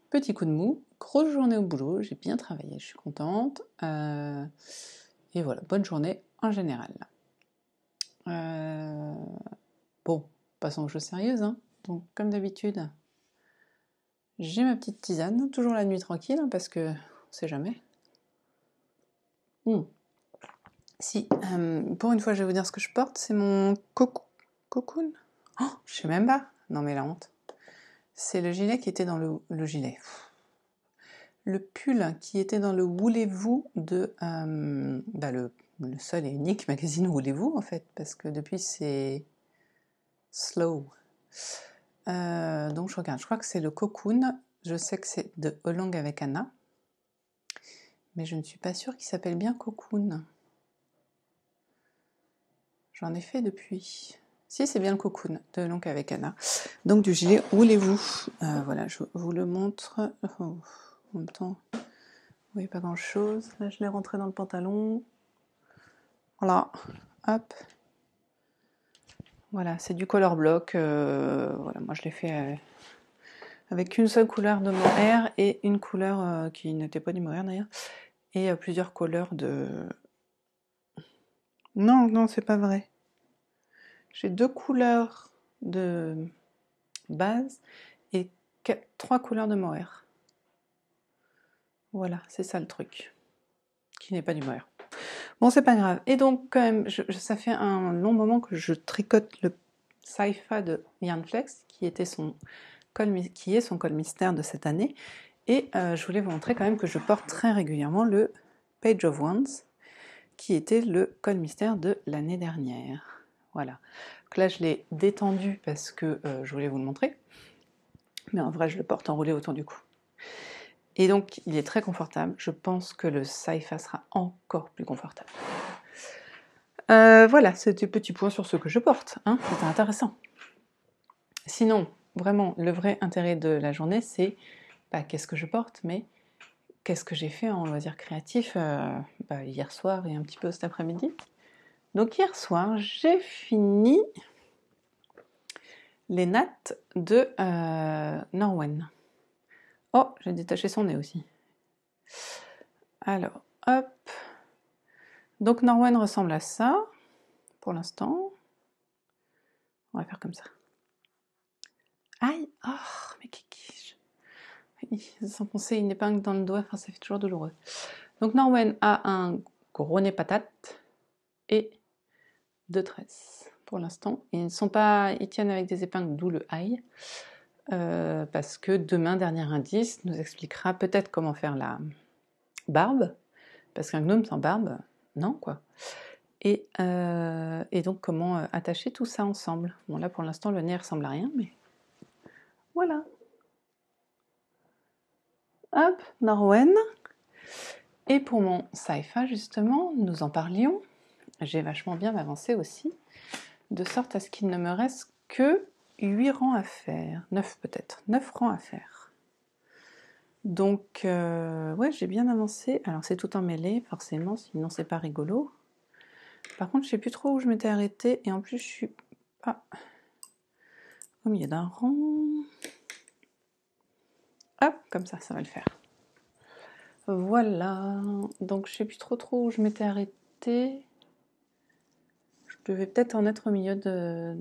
petit coup de mou, grosse journée au boulot, j'ai bien travaillé, je suis contente. Et voilà, bonne journée en général. Bon, passons aux choses sérieuses. Hein. Donc, comme d'habitude, j'ai ma petite tisane, toujours la nuit tranquille, hein, parce que on sait jamais. Si, pour une fois, je vais vous dire ce que je porte, c'est mon cocoon. Oh, je sais même pas. Non mais la honte. C'est le gilet qui était dans le gilet. Le pull qui était dans le Voulez-vous de le seul et unique magazine Voulez-vous en fait, parce que depuis c'est Slow. Donc je regarde, je crois que c'est le Cocoon. Je sais que c'est de Along avec Anna, mais je ne suis pas sûre qu'il s'appelle bien Cocoon. J'en ai fait depuis. Si, c'est bien le Cocoon de Along avec Anna. Donc du gilet Voulez-vous. Voilà, je vous le montre. Oh, en même temps, vous voyez pas grand chose. Là, je l'ai rentré dans le pantalon. Voilà, hop. Voilà, c'est du color block. Voilà, moi je l'ai fait avec une seule couleur de mohair et une couleur qui n'était pas du mohair d'ailleurs, et plusieurs couleurs de Non, non, c'est pas vrai. J'ai 2 couleurs de base et 3 couleurs de mohair. Voilà, c'est ça le truc. Qui n'est pas du mohair. Bon, c'est pas grave. Et donc, quand même, ça fait un long moment que je tricote le Saifa de Yarnflex, qui est son col mystère de cette année. Et je voulais vous montrer quand même que je porte très régulièrement le Page of Wands, qui était le col mystère de l'année dernière. Voilà. Donc là, je l'ai détendu parce que je voulais vous le montrer. Mais en vrai, je le porte enroulé autour du cou. Et donc, il est très confortable. Je pense que le Saifa sera encore plus confortable. Voilà, c'était petit point sur ce que je porte. Hein, c'était intéressant. Sinon, vraiment, le vrai intérêt de la journée, c'est pas qu'est-ce que je porte, mais qu'est-ce que j'ai fait en loisirs créatifs hier soir et un petit peu cet après-midi. Donc hier soir, j'ai fini les nattes de Norwen. Oh, j'ai détaché son nez aussi. Alors, hop. Donc Norwen ressemble à ça, pour l'instant. On va faire comme ça. Aïe, oh, mais kiki. S'enfoncer une épingle dans le doigt, enfin, ça fait toujours douloureux. Donc Norwen a un gros nez patate et 2 tresses pour l'instant. Ils tiennent avec des épingles, d'où le aïe. Parce que demain, dernier indice, nous expliquera peut-être comment faire la barbe, parce qu'un gnome sans barbe, non quoi. Et donc comment attacher tout ça ensemble. Bon là pour l'instant le nez ressemble à rien, mais voilà. Hop, Norwen. Et pour mon Saifa justement, nous en parlions. J'ai vachement bien avancé aussi, de sorte à ce qu'il ne me reste que 8 rangs à faire, 9 peut-être, 9 rangs à faire. Donc, ouais, j'ai bien avancé. Alors, c'est tout emmêlé, forcément, sinon c'est pas rigolo. Par contre, je sais plus trop où je m'étais arrêtée, et en plus, je suis pas au milieu d'un rang. Hop, comme ça va le faire. Voilà. Donc, je sais plus trop où je m'étais arrêtée. Je devais peut-être en être au milieu de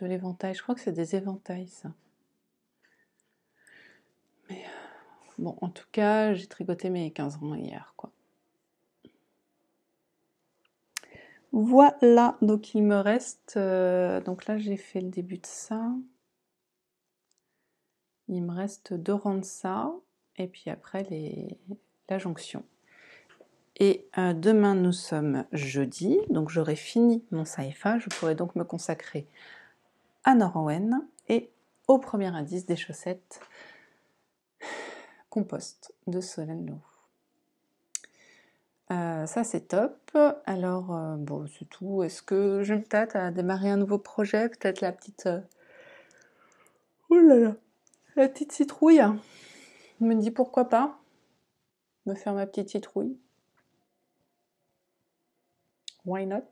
l'éventail. Je crois que c'est des éventails, ça. Mais bon, en tout cas, j'ai tricoté mes 15 rangs hier, quoi. Voilà, donc il me reste... donc là, j'ai fait le début de ça. Il me reste 2 rangs de ça, et puis après, la jonction. Et demain, nous sommes jeudi, donc j'aurai fini mon Saifa. Je pourrai donc me consacrer à Norwen et au premier indice des chaussettes compost de Solène Leroux. Ça c'est top. Alors bon c'est tout. Est-ce que je me tâte à démarrer un nouveau projet? Peut-être la petite... Oh là là, la petite citrouille. Je me dis pourquoi pas me faire ma petite citrouille. Why not?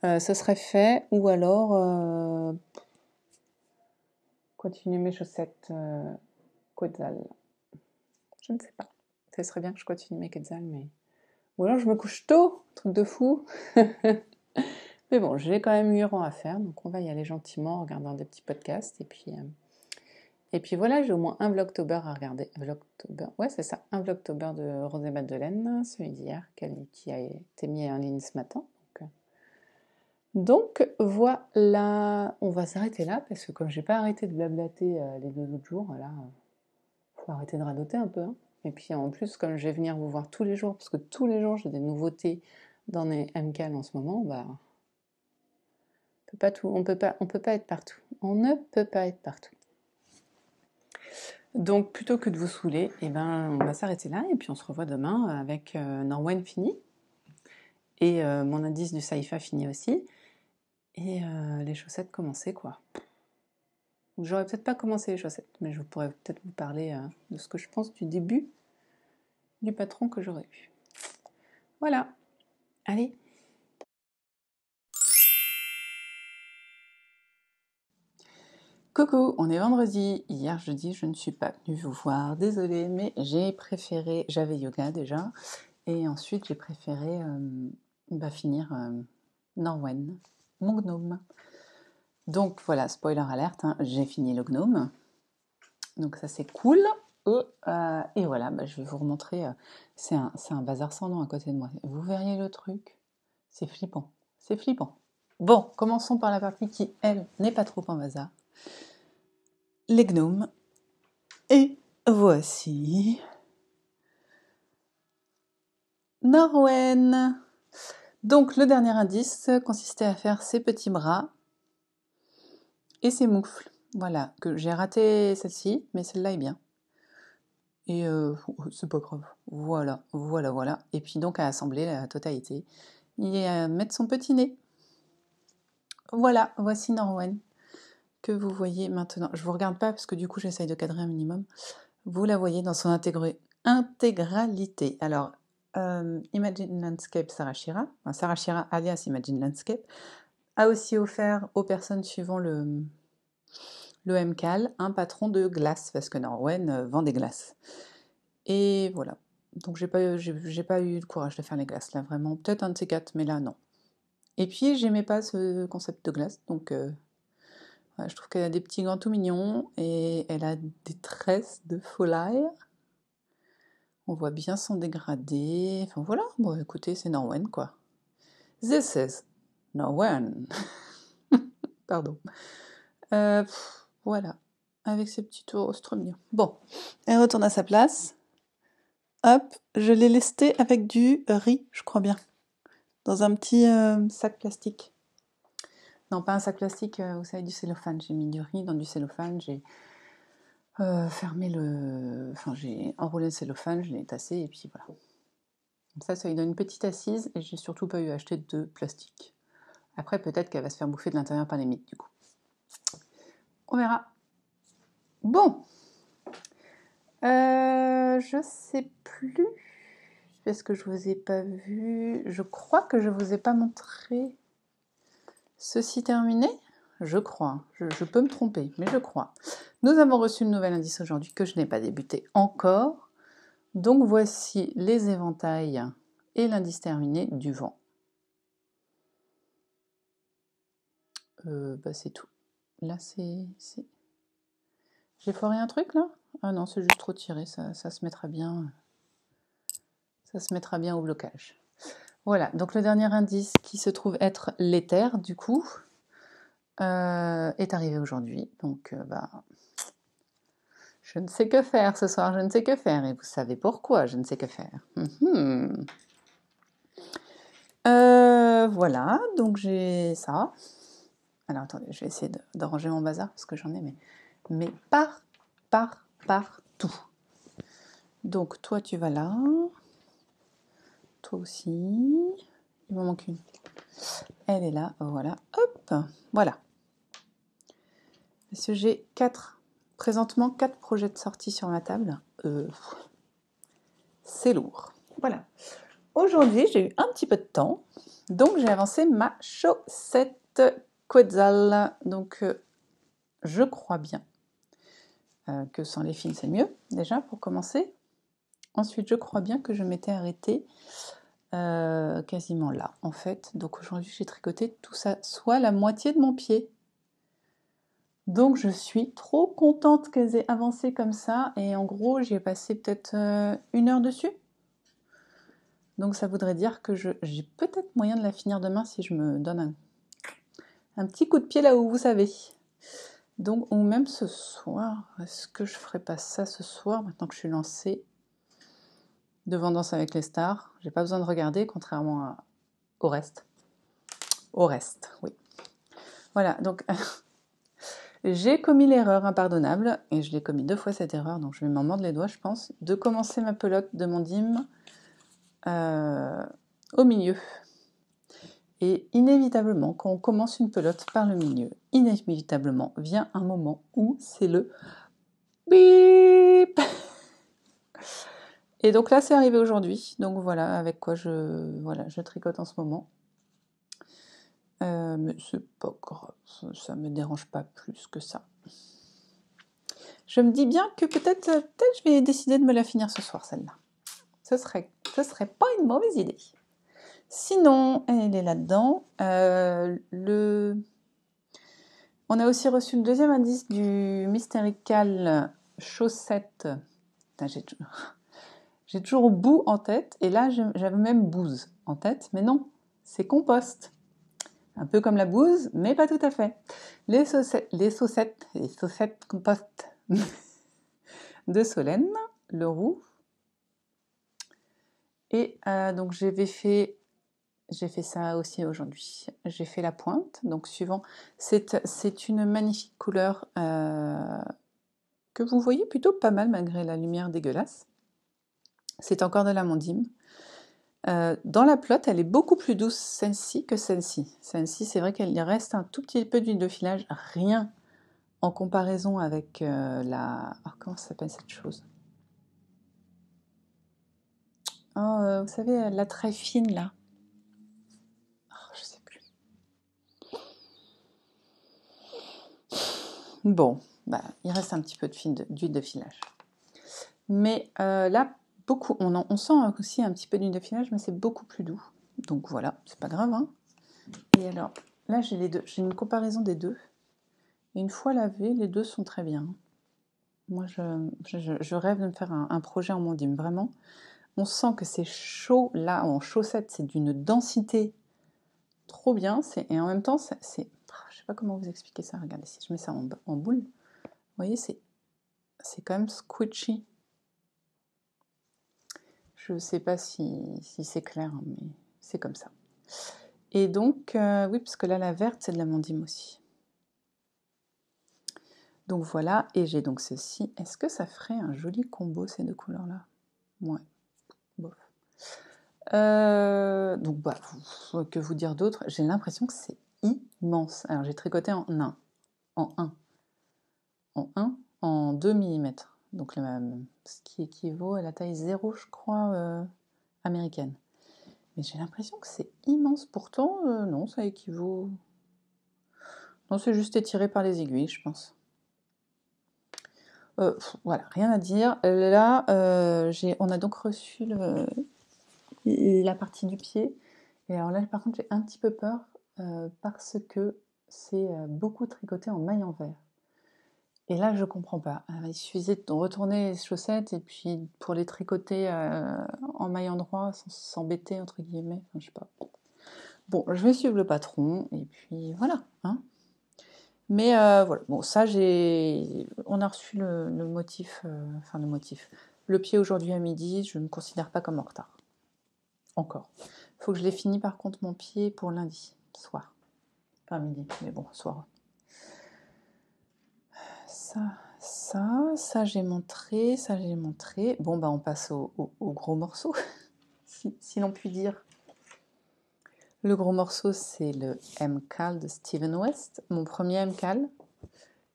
Ce serait fait. Ou alors continuer mes chaussettes Quetzal. Je ne sais pas. Ce serait bien que je continue mes Quetzal, mais... Ou alors je me couche tôt, truc de fou. Mais bon, j'ai quand même 8 rangs à faire, donc on va y aller gentiment en regardant des petits podcasts. Et puis voilà, j'ai au moins un Vlogtober à regarder. Vlogtober, ouais c'est ça, un Vlogtober de Rosée Madeleine, celui d'hier, qui a été mis en ligne ce matin. Donc voilà, on va s'arrêter là, parce que comme j'ai pas arrêté de blablater les 2 autres jours, là, faut arrêter de radoter un peu. Hein. Et puis en plus, comme je vais venir vous voir tous les jours, parce que tous les jours j'ai des nouveautés dans les MCAL en ce moment, bah... on peut pas être partout. On ne peut pas être partout. Donc plutôt que de vous saouler, eh ben, on va s'arrêter là et puis on se revoit demain avec Norwen fini et mon indice du Saifa fini aussi et les chaussettes commencées quoi. J'aurais peut-être pas commencé les chaussettes, mais je pourrais peut-être vous parler de ce que je pense du début du patron que j'aurais eu. Voilà, allez. Coucou, on est vendredi. Hier jeudi, je ne suis pas venue vous voir, désolée, mais j'avais yoga déjà, et ensuite j'ai préféré va finir Norwen, mon gnome. Donc voilà, spoiler alerte, hein, j'ai fini le gnome. Donc ça c'est cool. Et voilà, je vais vous remontrer. C'est un bazar sans nom à côté de moi. Vous verriez le truc. C'est flippant. C'est flippant. Bon, commençons par la partie qui, elle, n'est pas trop en bazar. Les gnomes. Et voici Norwen. Donc le dernier indice consistait à faire ses petits bras et ses moufles. Voilà, que j'ai raté celle-ci, mais celle-là est bien. Et c'est pas grave. Voilà. Et puis donc à assembler la totalité. Et à mettre son petit nez. Voilà, voici Norwen, que vous voyez maintenant. Je vous regarde pas parce que du coup j'essaye de cadrer un minimum. Vous la voyez dans son intégralité. Alors, Imagine Landscape Sarah Shira alias Imagine Landscape, a aussi offert aux personnes suivant le MCAL un patron de glace, parce que Norwen vend des glaces. Et voilà. Donc j'ai pas eu le courage de faire les glaces là, vraiment. Peut-être un de ces quatre, mais là non. Et puis j'aimais pas ce concept de glace, donc voilà, je trouve qu'elle a des petits gants tout mignons et elle a des tresses de folie. On voit bien son dégradé. Enfin voilà, bon écoutez, c'est Norwen quoi. This is Norwen. Pardon. Voilà, avec ses petits tours, c'est trop mignon. Bon, elle retourne à sa place. Hop, je l'ai lesté avec du riz, je crois bien. Dans un petit sac plastique. Non, pas un sac plastique, vous savez, du cellophane. J'ai mis du riz dans du cellophane, j'ai j'ai enroulé le cellophane, je l'ai tassé, et puis voilà. Comme ça lui donne une petite assise, et j'ai surtout pas eu à acheter de plastique. Après, peut-être qu'elle va se faire bouffer de l'intérieur par les mites, du coup. On verra. Bon. Je sais plus, parce que je vous ai pas vu. Je crois que je vous ai pas montré ceci terminé. Je crois. Je peux me tromper, mais je crois. Nous avons reçu le nouvel indice aujourd'hui que je n'ai pas débuté encore. Donc voici les éventails et l'indice terminé du vent. C'est tout. Là, c'est... J'ai foiré un truc, là? Ah non, c'est juste trop tiré, ça se mettra bien. Ça se mettra bien au blocage. Voilà, donc le dernier indice qui se trouve être l'éther, du coup, est arrivé aujourd'hui. Donc, je ne sais que faire ce soir, je ne sais que faire. Et vous savez pourquoi je ne sais que faire. Voilà, donc j'ai ça. Alors attendez, je vais essayer de ranger mon bazar parce que j'en ai, mais partout. Donc toi tu vas là, toi aussi, il m'en manque une. Elle est là, voilà, hop, voilà. Parce que j'ai présentement 4 projets de sortie sur ma table. C'est lourd. Voilà. Aujourd'hui, j'ai eu un petit peu de temps, donc j'ai avancé ma chaussette Quetzal. Donc, je crois bien que sans les fils, c'est mieux, déjà, pour commencer. Ensuite, je crois bien que je m'étais arrêtée quasiment là, en fait. Donc, aujourd'hui, j'ai tricoté tout ça, soit la moitié de mon pied. Donc, je suis trop contente qu'elles aient avancé comme ça. Et en gros, j'y ai passé peut-être 1 heure dessus. Donc ça voudrait dire que j'ai peut-être moyen de la finir demain si je me donne un petit coup de pied là où vous savez. Donc, ou même ce soir, est-ce que je ferais pas ça ce soir, maintenant que je suis lancée devant Danse avec les stars? J'ai pas besoin de regarder, contrairement au reste. Au reste, oui. Voilà, donc j'ai commis l'erreur impardonnable, et je l'ai commis 2 fois cette erreur, donc je vais m'en mordre les doigts, je pense, de commencer ma pelote de mon dîme au milieu. Et inévitablement, quand on commence une pelote par le milieu, inévitablement vient un moment où c'est le bip. Et donc là, c'est arrivé aujourd'hui. Donc voilà, avec quoi je tricote en ce moment. Mais c'est pas grave, ça me dérange pas plus que ça. Je me dis bien que peut-être je vais décider de me la finir ce soir, celle-là. Ce serait pas une mauvaise idée.
Sinon, elle est là-dedans. On a aussi reçu le deuxième indice du Mystérical Chaussette. Putain, j'ai toujours boue en tête, et là j'avais même bouse en tête, mais non, c'est compost. Un peu comme la bouse, mais pas tout à fait. Les saucettes compost de Solène, le roux. Et donc j'ai fait ça aussi aujourd'hui. J'ai fait la pointe, donc suivant. C'est une magnifique couleur que vous voyez plutôt pas mal malgré la lumière dégueulasse. C'est encore de la mondime. Dans la pelote, elle est beaucoup plus douce celle-ci que celle-ci. Celle-ci, c'est vrai qu'il reste un tout petit peu d'huile de filage, rien en comparaison avec la... Oh, comment ça s'appelle cette chose? Oh, vous savez, la très fine là. Oh, je sais plus. Bon, bah, il reste un petit peu d'huile de filage. Mais là, beaucoup, on sent aussi un petit peu d'huile de filage, mais c'est beaucoup plus doux. Donc voilà, c'est pas grave. Hein. Et alors, là, j'ai les deux. J'ai une comparaison des deux. Et une fois lavés, les deux sont très bien. Moi, je rêve de me faire un projet en mondime, vraiment. On sent que c'est chaud, là, en chaussette, c'est d'une densité trop bien. Et en même temps, je sais pas comment vous expliquer ça. Regardez, si je mets ça en boule, vous voyez, c'est quand même squishy. Je sais pas si c'est clair, hein, mais c'est comme ça. Et donc, oui, parce que là, la verte, c'est de la mondime aussi. Donc voilà, et j'ai donc ceci. Est-ce que ça ferait un joli combo, ces deux couleurs-là? Ouais, bof. Donc, bah, que vous dire d'autre? J'ai l'impression que c'est immense. Alors, j'ai tricoté en 1, en 2 mm. Donc, ce qui équivaut à la taille 0, je crois, américaine. Mais j'ai l'impression que c'est immense. Pourtant, non, ça équivaut... Non, c'est juste étiré par les aiguilles, je pense. Voilà, rien à dire. Là, on a donc reçu la partie du pied. Et alors là, par contre, j'ai un petit peu peur parce que c'est beaucoup tricoté en maille en vert. Et là, je comprends pas. Il suffisait de retourner les chaussettes et puis pour les tricoter en maille endroit sans s'embêter, entre guillemets. Enfin, je sais pas. Bon, je vais suivre le patron et puis voilà. Hein. Mais voilà, bon, ça, on a reçu le motif, le pied aujourd'hui à midi, je ne me considère pas comme en retard. Encore. Il faut que je l'ai fini par contre mon pied pour lundi soir. Pas midi, mais bon, soir. Ça j'ai montré, ça j'ai montré. Bon, bah on passe au gros morceau, si l'on peut dire. Le gros morceau, c'est le MCAL de Steven West, mon premier MCAL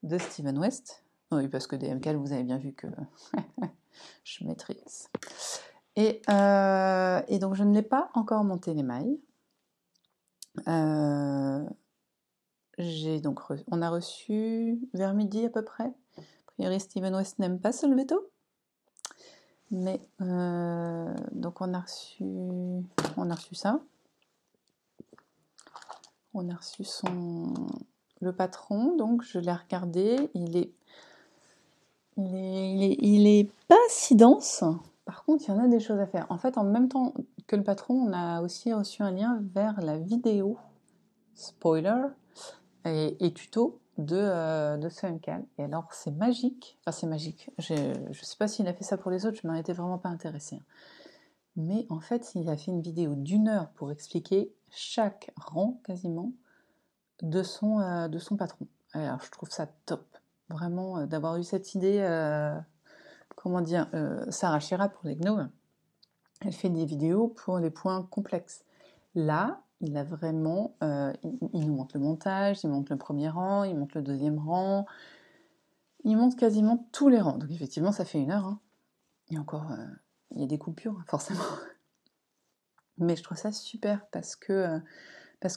de Steven West. Oui, parce que des MCAL, vous avez bien vu que je maîtrise. Et donc, je ne l'ai pas encore monté les mailles. On a reçu vers midi à peu près. A priori, Steven West n'aime pas ce lever tôt. Mais donc on a reçu ça. On a reçu le patron, donc je l'ai regardé. Il est pas si dense. Par contre, il y en a des choses à faire. En fait, en même temps que le patron, on a aussi reçu un lien vers la vidéo spoiler et tuto de ce MCAL. Et alors, c'est magique. Enfin, c'est magique. Je ne sais pas s'il a fait ça pour les autres, je m'en étais vraiment pas intéressée. Mais en fait, il a fait une vidéo d'1 heure pour expliquer chaque rang, quasiment, de son patron. Alors, je trouve ça top. Vraiment, d'avoir eu cette idée, Sarah Chira pour les gnomes, elle fait des vidéos pour les points complexes. Là, il a vraiment... il nous montre le montage, il montre le premier rang, il montre le deuxième rang, il montre quasiment tous les rangs. Donc effectivement, ça fait 1 heure. Hein. Et encore, il y a des coupures, forcément. Mais je trouve ça super parce que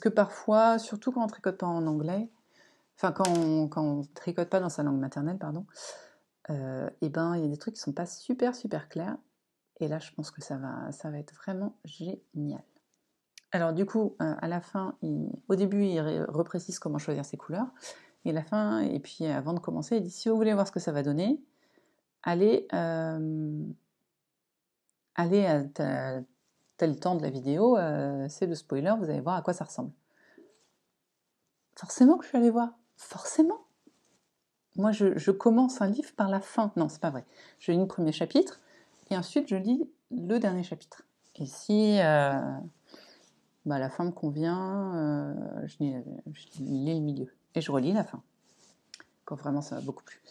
parfois, surtout quand on tricote pas en anglais, enfin quand on tricote pas dans sa langue maternelle, pardon, et ben il y a des trucs qui sont pas super clairs. Et là, je pense que ça va être vraiment génial. Alors du coup, à la fin, au début, il reprécise comment choisir ses couleurs. Et à la fin, et puis avant de commencer, il dit si vous voulez voir ce que ça va donner, allez à tel temps de la vidéo, c'est le spoiler, vous allez voir à quoi ça ressemble. Forcément que je suis allée voir. Forcément. Moi, je commence un livre par la fin. Non, c'est pas vrai. Je lis le premier chapitre et ensuite je lis le dernier chapitre. Et si la fin me convient, je lis le milieu. Et je relis la fin. Quand vraiment ça va beaucoup plus.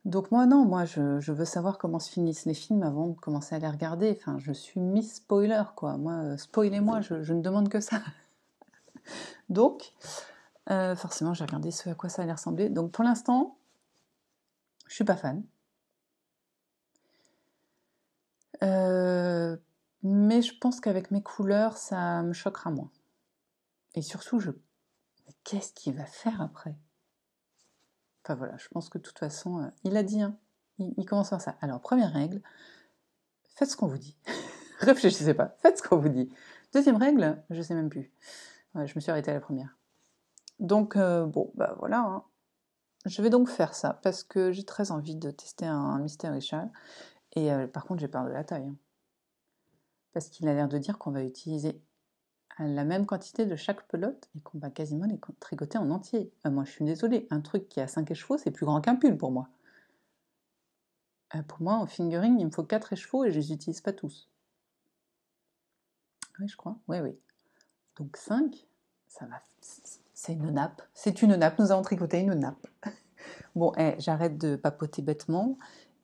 Donc moi je veux savoir comment se finissent les films avant de commencer à les regarder. Enfin, je suis Miss Spoiler, quoi. Moi, spoilez-moi, je ne demande que ça. Donc, forcément, j'ai regardé ce à quoi ça allait ressembler. Donc pour l'instant, je suis pas fan. Mais je pense qu'avec mes couleurs, ça me choquera moins. Et surtout, mais qu'est-ce qu'il va faire après? Enfin voilà, je pense que de toute façon, il a dit, hein, il commence par ça. Alors, première règle, faites ce qu'on vous dit. Réfléchissez pas, faites ce qu'on vous dit. Deuxième règle, je sais même plus. Ouais, je me suis arrêtée à la première. Donc, voilà. Hein. Je vais donc faire ça, parce que j'ai très envie de tester un Mystery Shack. Et par contre, j'ai peur de la taille. Hein. Parce qu'il a l'air de dire qu'on va utiliser la même quantité de chaque pelote et qu'on va quasiment les tricoter en entier. Moi, je suis désolée, un truc qui a 5 écheveaux, c'est plus grand qu'un pull pour moi. Pour moi, en fingering, il me faut 4 écheveaux et je les utilise pas tous. Oui, je crois. Oui. Donc 5, ça va. C'est une nappe. C'est une nappe. Nous avons tricoté une nappe. Bon, j'arrête de papoter bêtement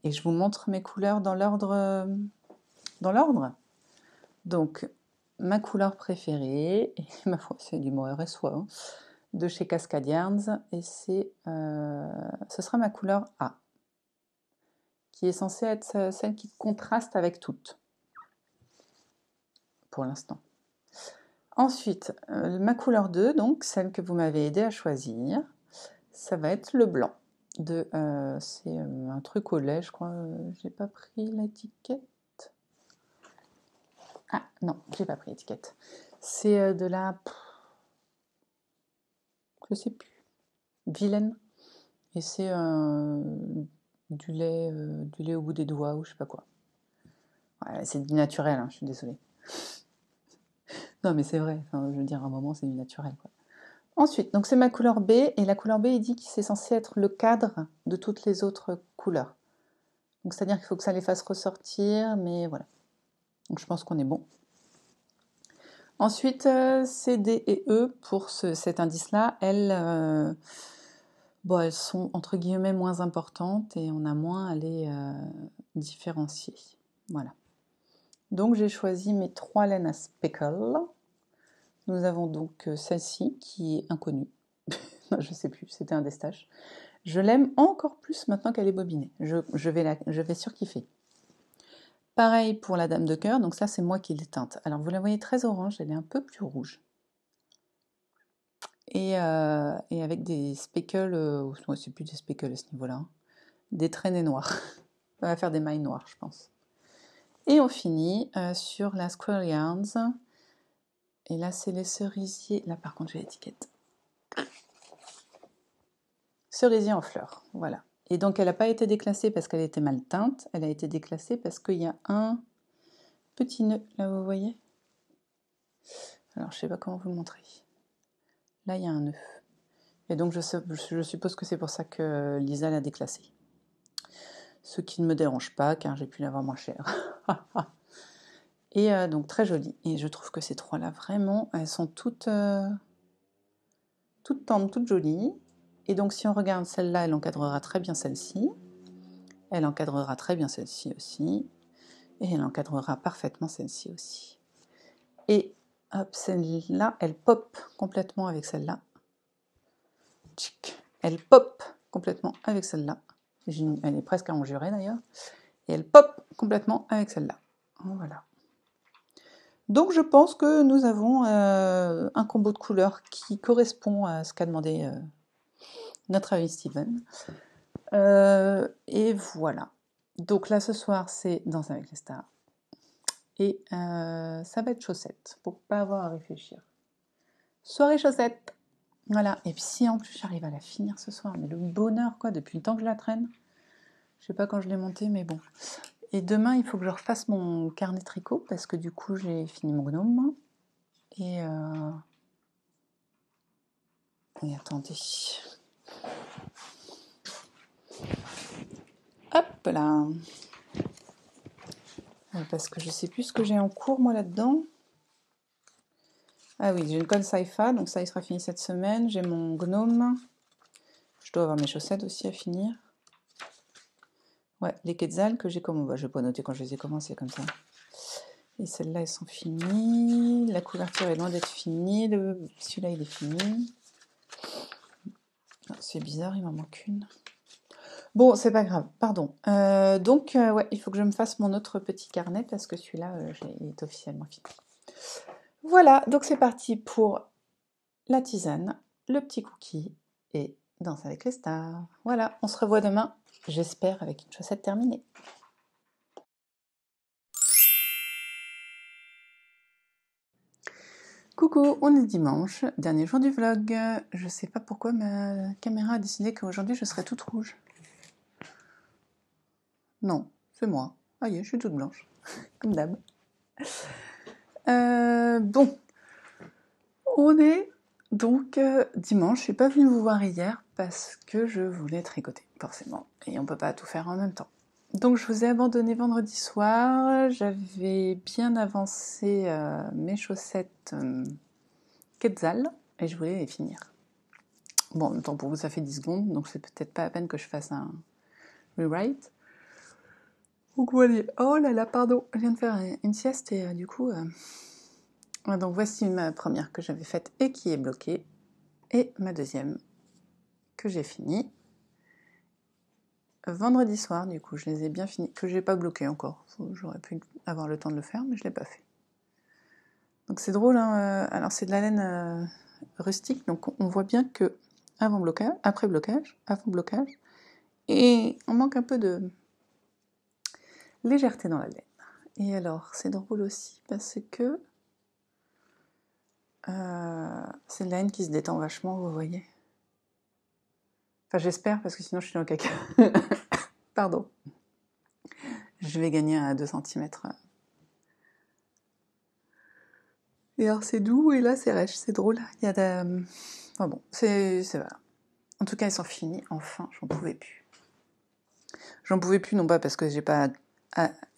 et je vous montre mes couleurs dans l'ordre. Donc, ma couleur préférée, et ma foi, c'est du Mohair et Soie, hein, de chez Cascade Yarns, et ce sera ma couleur A, qui est censée être celle qui contraste avec toutes, pour l'instant. Ensuite, ma couleur 2, donc celle que vous m'avez aidé à choisir, ça va être le blanc. C'est un truc au lait, je crois. J'ai pas pris l'étiquette. Ah non, j'ai pas pris l'étiquette. C'est de la... Je sais plus. Vilaine. Et c'est du lait au bout des doigts ou je sais pas quoi. Ouais, c'est du naturel, hein, je suis désolée. Non mais c'est vrai, enfin, je veux dire, à un moment c'est du naturel, quoi. Ensuite, donc c'est ma couleur B, et la couleur B, il dit que c'est censé être le cadre de toutes les autres couleurs. Donc c'est-à-dire qu'il faut que ça les fasse ressortir, mais voilà. Donc je pense qu'on est bon. Ensuite, C, D et E, pour cet indice-là, elles sont entre guillemets moins importantes et on a moins à les différencier. Voilà. Donc j'ai choisi mes 3 laines à speckle. Nous avons donc celle-ci qui est inconnue. Je ne sais plus, c'était un destache. Je l'aime encore plus maintenant qu'elle est bobinée. Je vais surkiffer. Pareil pour la dame de cœur, donc ça c'est moi qui l'ai teinte. Alors vous la voyez très orange, elle est un peu plus rouge. Et avec des speckles, c'est plus des speckles à ce niveau-là, hein, des traînées noires. On va faire des mailles noires, je pense. Et on finit sur la Squirrel Yarns. Et là, c'est les cerisiers. Là, par contre, j'ai l'étiquette. Cerisier en fleurs, voilà. Et donc, elle n'a pas été déclassée parce qu'elle était mal teinte. Elle a été déclassée parce qu'il y a un petit nœud, là, vous voyez. Alors, je ne sais pas comment vous le montrer. Là, il y a un nœud. Et donc, je suppose que c'est pour ça que Lisa l'a déclassée. Ce qui ne me dérange pas, car j'ai pu l'avoir moins cher. Et donc, très jolie. Et je trouve que ces 3-là, vraiment, elles sont toutes tendres, toutes jolies. Et donc, si on regarde celle-là, elle encadrera très bien celle-ci. Elle encadrera très bien celle-ci aussi. Et elle encadrera parfaitement celle-ci aussi. Et hop, celle-là, elle pop complètement avec celle-là. Elle pop complètement avec celle-là. Elle est presque à enjurer d'ailleurs. Et elle pop complètement avec celle-là. Voilà. Donc je pense que nous avons un combo de couleurs qui correspond à ce qu'a demandé notre ami Steven. Et voilà. Donc là ce soir c'est Danse avec les stars. Et ça va être chaussettes, pour pas avoir à réfléchir. Soirée chaussettes. Voilà. Et puis si en plus j'arrive à la finir ce soir, mais le bonheur quoi, depuis le temps que je la traîne. Je sais pas quand je l'ai montée, mais bon. Et demain, il faut que je refasse mon carnet tricot, parce que du coup, j'ai fini mon gnome. Et attendez. Hop là. Parce que je sais plus ce que j'ai en cours, moi, là-dedans. Ah oui, j'ai une colle Saifa, donc ça, il sera fini cette semaine. J'ai mon gnome. Je dois avoir mes chaussettes aussi à finir. Ouais, les quetzals que j'ai commencé. Bah, je vais pas noter quand je les ai commencés comme ça. Et celles-là, elles sont finies. La couverture est loin d'être finie. Celui-là, il est fini. C'est bizarre, il m'en manque une. Bon, c'est pas grave, pardon. Donc, ouais, il faut que je me fasse mon autre petit carnet parce que celui-là, il est officiellement fini. Voilà, donc c'est parti pour la tisane, le petit cookie et Danse avec les stars. Voilà, on se revoit demain, j'espère, avec une chaussette terminée. Coucou, on est dimanche, dernier jour du vlog. Je sais pas pourquoi ma caméra a décidé qu'aujourd'hui je serais toute rouge. Non, c'est moi. Ah je suis toute blanche, comme d'hab. Bon, on est donc dimanche. Je suis pas venue vous voir hier parce que je voulais tricoter, forcément. Et on peut pas tout faire en même temps. Donc je vous ai abandonné vendredi soir. J'avais bien avancé mes chaussettes Quetzal et je voulais les finir. Bon, en même temps pour vous ça fait 10 secondes, donc c'est peut-être pas à peine que je fasse un rewrite. Donc voilà. Oh là là, pardon, je viens de faire une sieste et du coup... Donc voici ma première que j'avais faite et qui est bloquée. Et ma deuxième que j'ai finie. Vendredi soir, du coup, je les ai bien finis. Que j'ai pas bloqué encore. J'aurais pu avoir le temps de le faire, mais je l'ai pas fait. Donc c'est drôle, hein. Alors c'est de la laine rustique, donc on voit bien que avant blocage, après blocage, avant blocage, et on manque un peu de légèreté dans la laine. Et alors, c'est drôle aussi parce que c'est de la laine qui se détend vachement, vous voyez. Enfin, j'espère, parce que sinon je suis dans le caca. Pardon. Je vais gagner à 2 cm. Et alors c'est doux, et là c'est rêche, c'est drôle. Il y a de... Enfin bon, c'est voilà. En tout cas, ils sont finis, enfin, j'en pouvais plus. J'en pouvais plus, non pas parce que j'ai pas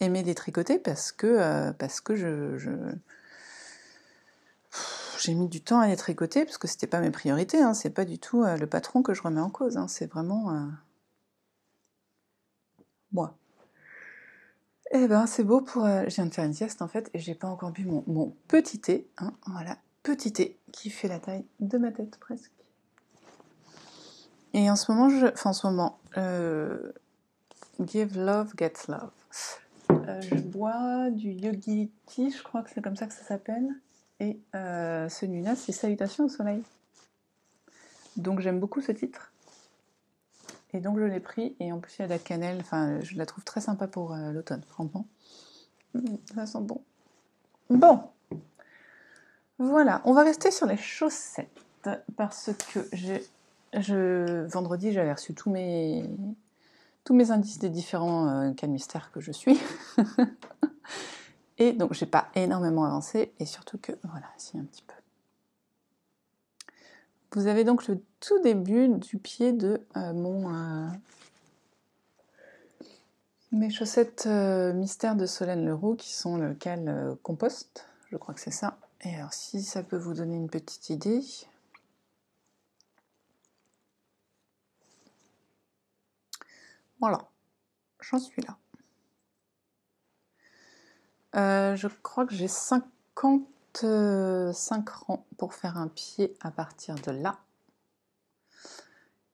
aimé les tricoter, parce que j'ai mis du temps à les tricoter, parce que c'était pas mes priorités, hein. C'est pas du tout le patron que je remets en cause, hein. C'est vraiment moi. Eh ben, c'est beau pour... je viens de faire une sieste, en fait, et j'ai pas encore bu mon petit thé, hein, voilà, petit thé, qui fait la taille de ma tête, presque. Et en ce moment, Give Love, Get Love. Je bois du Yogi Tea, je crois que c'est comme ça que ça s'appelle, et celui-là, c'est Salutations au soleil. Donc j'aime beaucoup ce titre. Et donc je l'ai pris, et en plus il y a de la cannelle, enfin je la trouve très sympa pour l'automne, franchement. Ça sent bon. Bon, voilà, on va rester sur les chaussettes, parce que vendredi j'avais reçu tous mes indices des différents cas de mystère que je suis. Et donc j'ai pas énormément avancé, et surtout que, voilà, si un petit peu. Vous avez donc le tout début du pied de mes chaussettes mystère de Solène Leroux, qui sont le cal compost, je crois que c'est ça. Et alors si ça peut vous donner une petite idée... Voilà, j'en suis là. Je crois que j'ai 55 rangs pour faire un pied à partir de là.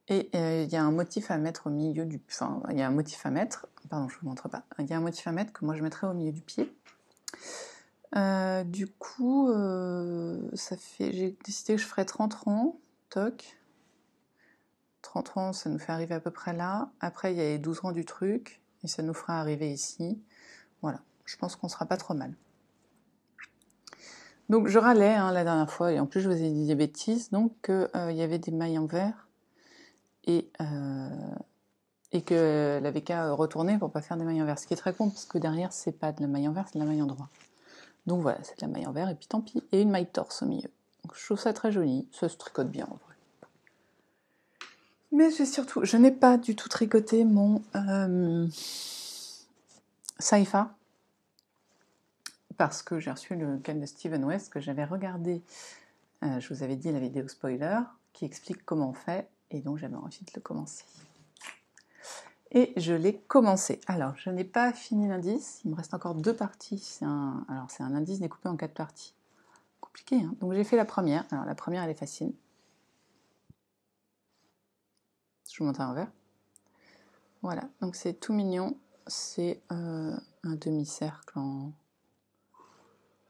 Et il y a un motif à mettre au milieu du... Enfin, il y a un motif à mettre... Pardon, je ne vous montre pas. Il y a un motif à mettre que moi je mettrai au milieu du pied. Du coup, ça fait... J'ai décidé que je ferais 30 rangs. Toc. 30 rangs, ça nous fait arriver à peu près là. Après, il y a les 12 rangs du truc. Et ça nous fera arriver ici. Voilà. Je pense qu'on sera pas trop mal. Donc je râlais la dernière fois, et en plus je vous ai dit des bêtises, donc il y avait des mailles en verre, et que l'avait qu'à retourner pour pas faire des mailles en verre. Ce qui est très con, parce que derrière c'est pas de la maille en verre, c'est de la maille en droit. Donc voilà, c'est de la maille en verre, et puis tant pis. Et une maille torse au milieu. Donc je trouve ça très joli, ça se tricote bien en vrai. Mais je n'ai pas du tout tricoté mon Saifa, parce que j'ai reçu le cal de Steven West que j'avais regardé, je vous avais dit la vidéo spoiler, qui explique comment on fait, et donc j'avais envie de le commencer. Et je l'ai commencé. Alors, je n'ai pas fini l'indice, il me reste encore 2 parties. C'est un indice découpé en 4 parties. Compliqué, hein. Donc j'ai fait la première. Alors la première, elle est facile. Je vous montre à l'envers. Voilà, donc c'est tout mignon. C'est un demi-cercle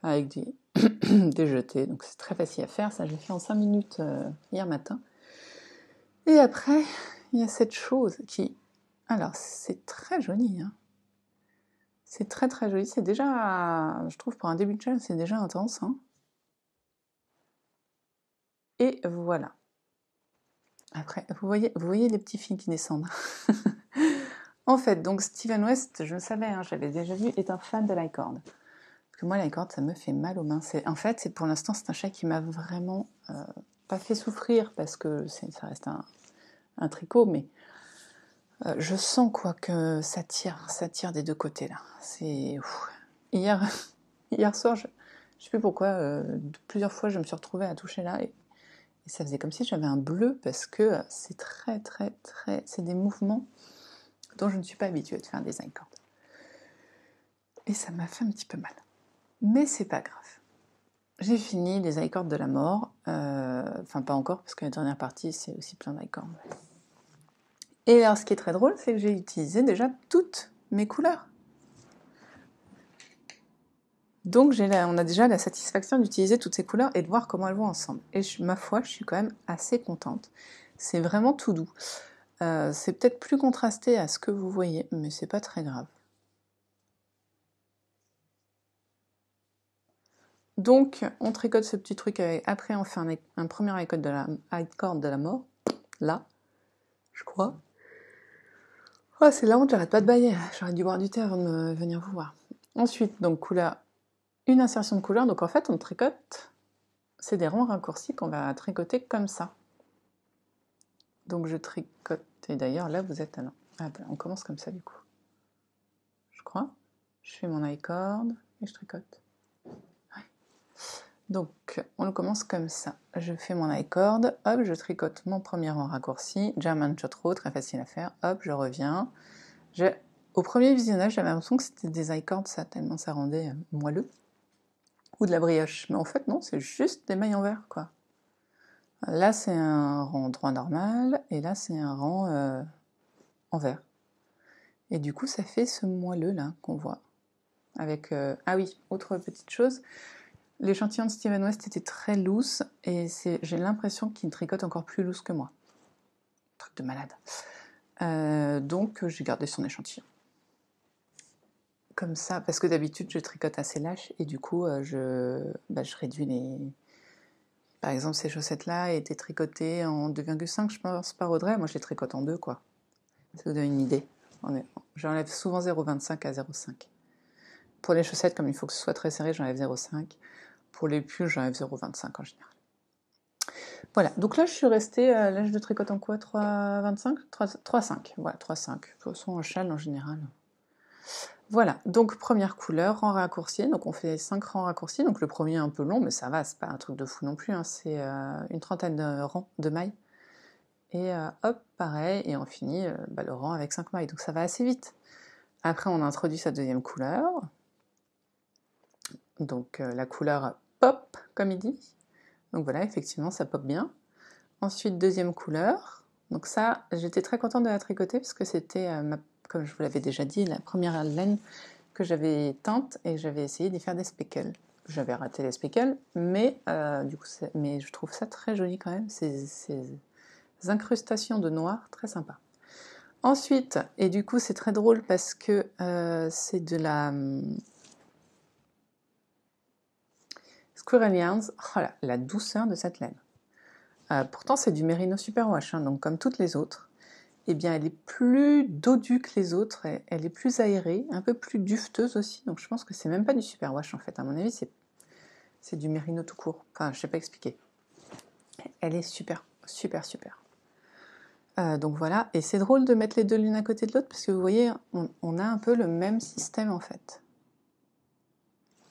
avec des jetés. Donc c'est très facile à faire. Ça, je l'ai fait en 5 minutes hier matin. Et après, il y a cette chose qui... Alors, c'est très joli, hein. C'est très très joli. C'est déjà, je trouve, pour un début de challenge, c'est déjà intense, hein. Et voilà. Après, vous voyez les petits fils qui descendent. En fait, donc Steven West, je le savais, hein, j'avais déjà vu, est un fan de l'icord. Parce que moi, l'icord, ça me fait mal aux mains. En fait, pour l'instant, c'est un chat qui m'a vraiment pas fait souffrir, parce que ça reste un tricot, mais je sens quoi que ça tire des deux côtés, là. Hier soir, je sais plus pourquoi, plusieurs fois, je me suis retrouvée à toucher là, et ça faisait comme si j'avais un bleu, parce que c'est très, très, très... C'est des mouvements dont je ne suis pas habituée de faire des icords. Et ça m'a fait un petit peu mal. Mais c'est pas grave. J'ai fini les icords de la mort. Enfin, pas encore, parce que la dernière partie, c'est aussi plein d'icords. Et alors, ce qui est très drôle, c'est que j'ai utilisé déjà toutes mes couleurs. Donc, on a déjà la satisfaction d'utiliser toutes ces couleurs et de voir comment elles vont ensemble. Et ma foi, je suis quand même assez contente. C'est vraiment tout doux. C'est peut-être plus contrasté à ce que vous voyez, mais c'est pas très grave. Donc, on tricote ce petit truc avec... Après, on fait un premier icord de la mort. Là, je crois. Oh, c'est la honte, j'arrête pas de bailler. J'aurais dû boire du thé avant de venir vous voir. Ensuite, donc, couleur, une insertion de couleur. Donc, en fait, on tricote... C'est des ronds raccourcis qu'on va tricoter comme ça. Donc, je tricote... Et d'ailleurs, là, vous êtes... Alors, on commence comme ça, du coup. Je crois. Je fais mon icord et je tricote. Donc, on le commence comme ça. Je fais mon icord, hop, je tricote mon premier rang raccourci, German Short, très facile à faire, hop, je reviens. Au premier visionnage, j'avais l'impression que c'était des icords, ça, tellement ça rendait moelleux. Ou de la brioche. Mais en fait, non, c'est juste des mailles en verre, quoi. Là, c'est un rang droit normal, et là, c'est un rang en vert. Et du coup, ça fait ce moelleux, là, qu'on voit. Avec... Ah oui, autre petite chose... L'échantillon de Steven West était très loose, et j'ai l'impression qu'il tricote encore plus loose que moi. Truc de malade. Donc j'ai gardé son échantillon. Comme ça, parce que d'habitude je tricote assez lâche, et du coup je réduis les... Par exemple, ces chaussettes-là étaient tricotées en 2,5, je pense, par Audrey. Moi je les tricote en 2, quoi. Ça vous donne une idée. J'enlève souvent 0,25 à 0,5. Pour les chaussettes, comme il faut que ce soit très serré, j'enlève 0,5. Pour les pulls, j'enlève 0,25 en général. Voilà, donc là je suis restée, là je tricote en quoi, 3,25 3,5, voilà, 3,5, de toute façon en châle en général. Voilà, donc première couleur, rang raccourci, donc on fait 5 rangs raccourcis, donc le premier est un peu long, mais ça va, c'est pas un truc de fou non plus, hein, c'est une trentaine de rangs de mailles. Et hop, pareil, et on finit le rang avec 5 mailles, donc ça va assez vite. Après on introduit sa deuxième couleur, donc la couleur pop, comme il dit. Donc voilà, effectivement, ça pop bien. Ensuite, deuxième couleur. Donc ça, j'étais très contente de la tricoter parce que c'était, comme je vous l'avais déjà dit, la première laine que j'avais teinte et j'avais essayé d'y faire des speckles. J'avais raté les speckles, mais du coup, mais je trouve ça très joli quand même, ces incrustations de noir, très sympa. Ensuite, et du coup, c'est très drôle parce que c'est de la... Squirrel Yarns, oh là, la douceur de cette laine. Pourtant, c'est du Merino Superwash, hein, donc comme toutes les autres. Eh bien, elle est plus dodue que les autres, elle est plus aérée, un peu plus dufteuse aussi, donc je pense que c'est même pas du Superwash en fait. À mon avis, c'est du Merino tout court. Enfin, je sais pas expliquer. Elle est super, super, super. Donc voilà, et c'est drôle de mettre les deux l'une à côté de l'autre parce que vous voyez, on a un peu le même système en fait.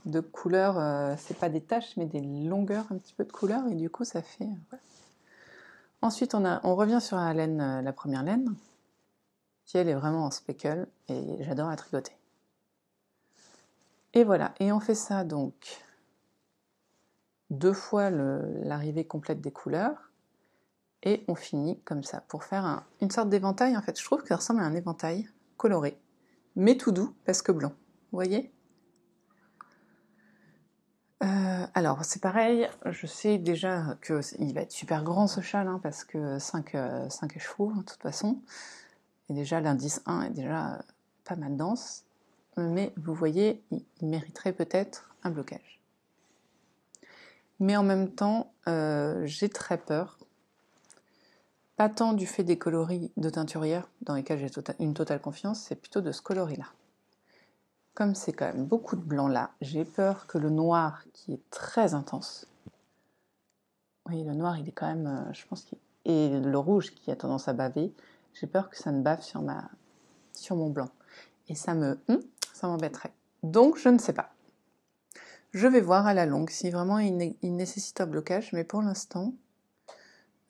De couleurs, c'est pas des taches mais des longueurs un petit peu de couleur et du coup ça fait... Ouais. Ensuite on revient sur la laine, la première laine, qui elle est vraiment en speckle et j'adore la tricoter. Et voilà, et on fait ça donc 2 fois l'arrivée complète des couleurs. Et on finit comme ça, pour faire une sorte d'éventail, en fait. Je trouve que ça ressemble à un éventail coloré, mais tout doux, parce que blanc. Vous voyez ? Alors, c'est pareil, je sais déjà qu'il va être super grand ce châle, hein, parce que 5 écheveaux, de toute façon. Et déjà, l'indice 1 est déjà pas mal dense. Mais vous voyez, il mériterait peut-être un blocage. Mais en même temps, j'ai très peur. Pas tant du fait des coloris de teinturière, dans lesquels j'ai une totale confiance, c'est plutôt de ce coloris-là. Comme c'est quand même beaucoup de blanc là, j'ai peur que le noir, qui est très intense, oui, le noir, il est quand même, je pense et le rouge, qui a tendance à baver, j'ai peur que ça ne bave sur mon blanc. Et ça m'embêterait. Donc, je ne sais pas. Je vais voir à la longue si vraiment il nécessite un blocage, mais pour l'instant,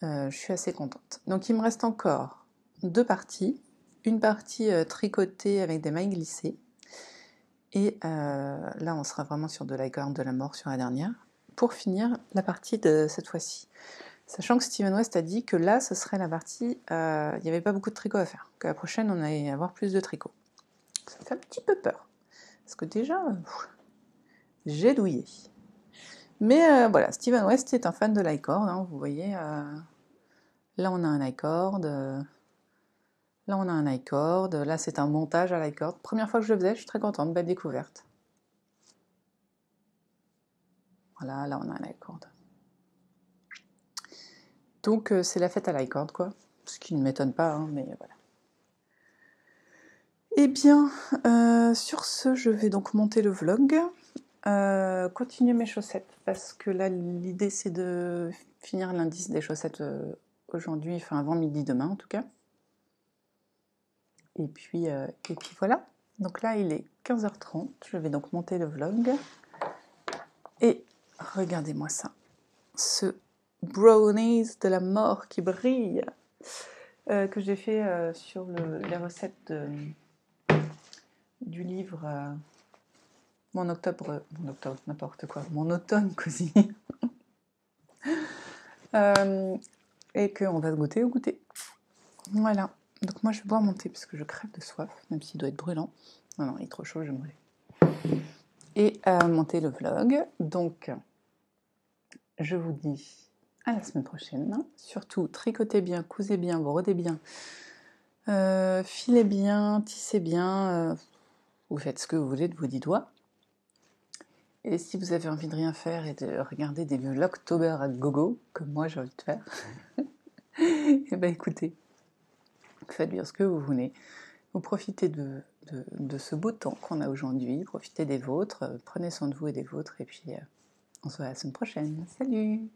je suis assez contente. Donc il me reste encore 2 parties. Une partie tricotée avec des mailles glissées. Et là, on sera vraiment sur de l'acorn de la mort sur la dernière. Pour finir la partie de cette fois-ci. Sachant que Steven West a dit que là, ce serait la partie... il n'y avait pas beaucoup de tricot à faire. Que la prochaine, on allait avoir plus de tricot. Ça me fait un petit peu peur. Parce que déjà, j'ai douillé. Mais voilà, Steven West est un fan de l'acorn. Hein, vous voyez... Là, on a un I-cord. Là, on a un I-cord. Là, c'est un montage à l'I-cord. Première fois que je le faisais, je suis très contente. Belle découverte. Voilà, là, on a un I-cord. Donc, c'est la fête à l'I-cord, quoi. Ce qui ne m'étonne pas, hein, mais voilà. Eh bien, sur ce, je vais donc monter le vlog. Continuer mes chaussettes, parce que là, l'idée, c'est de finir l'indice des chaussettes aujourd'hui, enfin avant midi demain, en tout cas. Et puis voilà. Donc là, il est 15h30. Je vais donc monter le vlog. Et regardez-moi ça. Ce brownies de la mort qui brille. Que j'ai fait sur les recettes du livre mon octobre, n'importe quoi. Mon automne cosy. Et qu'on va goûter au goûter. Voilà. Donc moi, je vais boire mon thé parce que je crève de soif, même s'il doit être brûlant. Non, il est trop chaud, je vais me brûler. Et monter le vlog. Donc, je vous dis à la semaine prochaine. Surtout, tricotez bien, cousez bien, brodez bien, filez bien, tissez bien. Vous faites ce que vous voulez de vos 10 doigts. Et si vous avez envie de rien faire et de regarder des vlogtober à gogo, comme moi j'ai envie de faire, et ben écoutez, faites bien ce que vous voulez. Vous profitez de ce beau temps qu'on a aujourd'hui, profitez des vôtres, prenez soin de vous et des vôtres, et puis on se voit la semaine prochaine. Salut!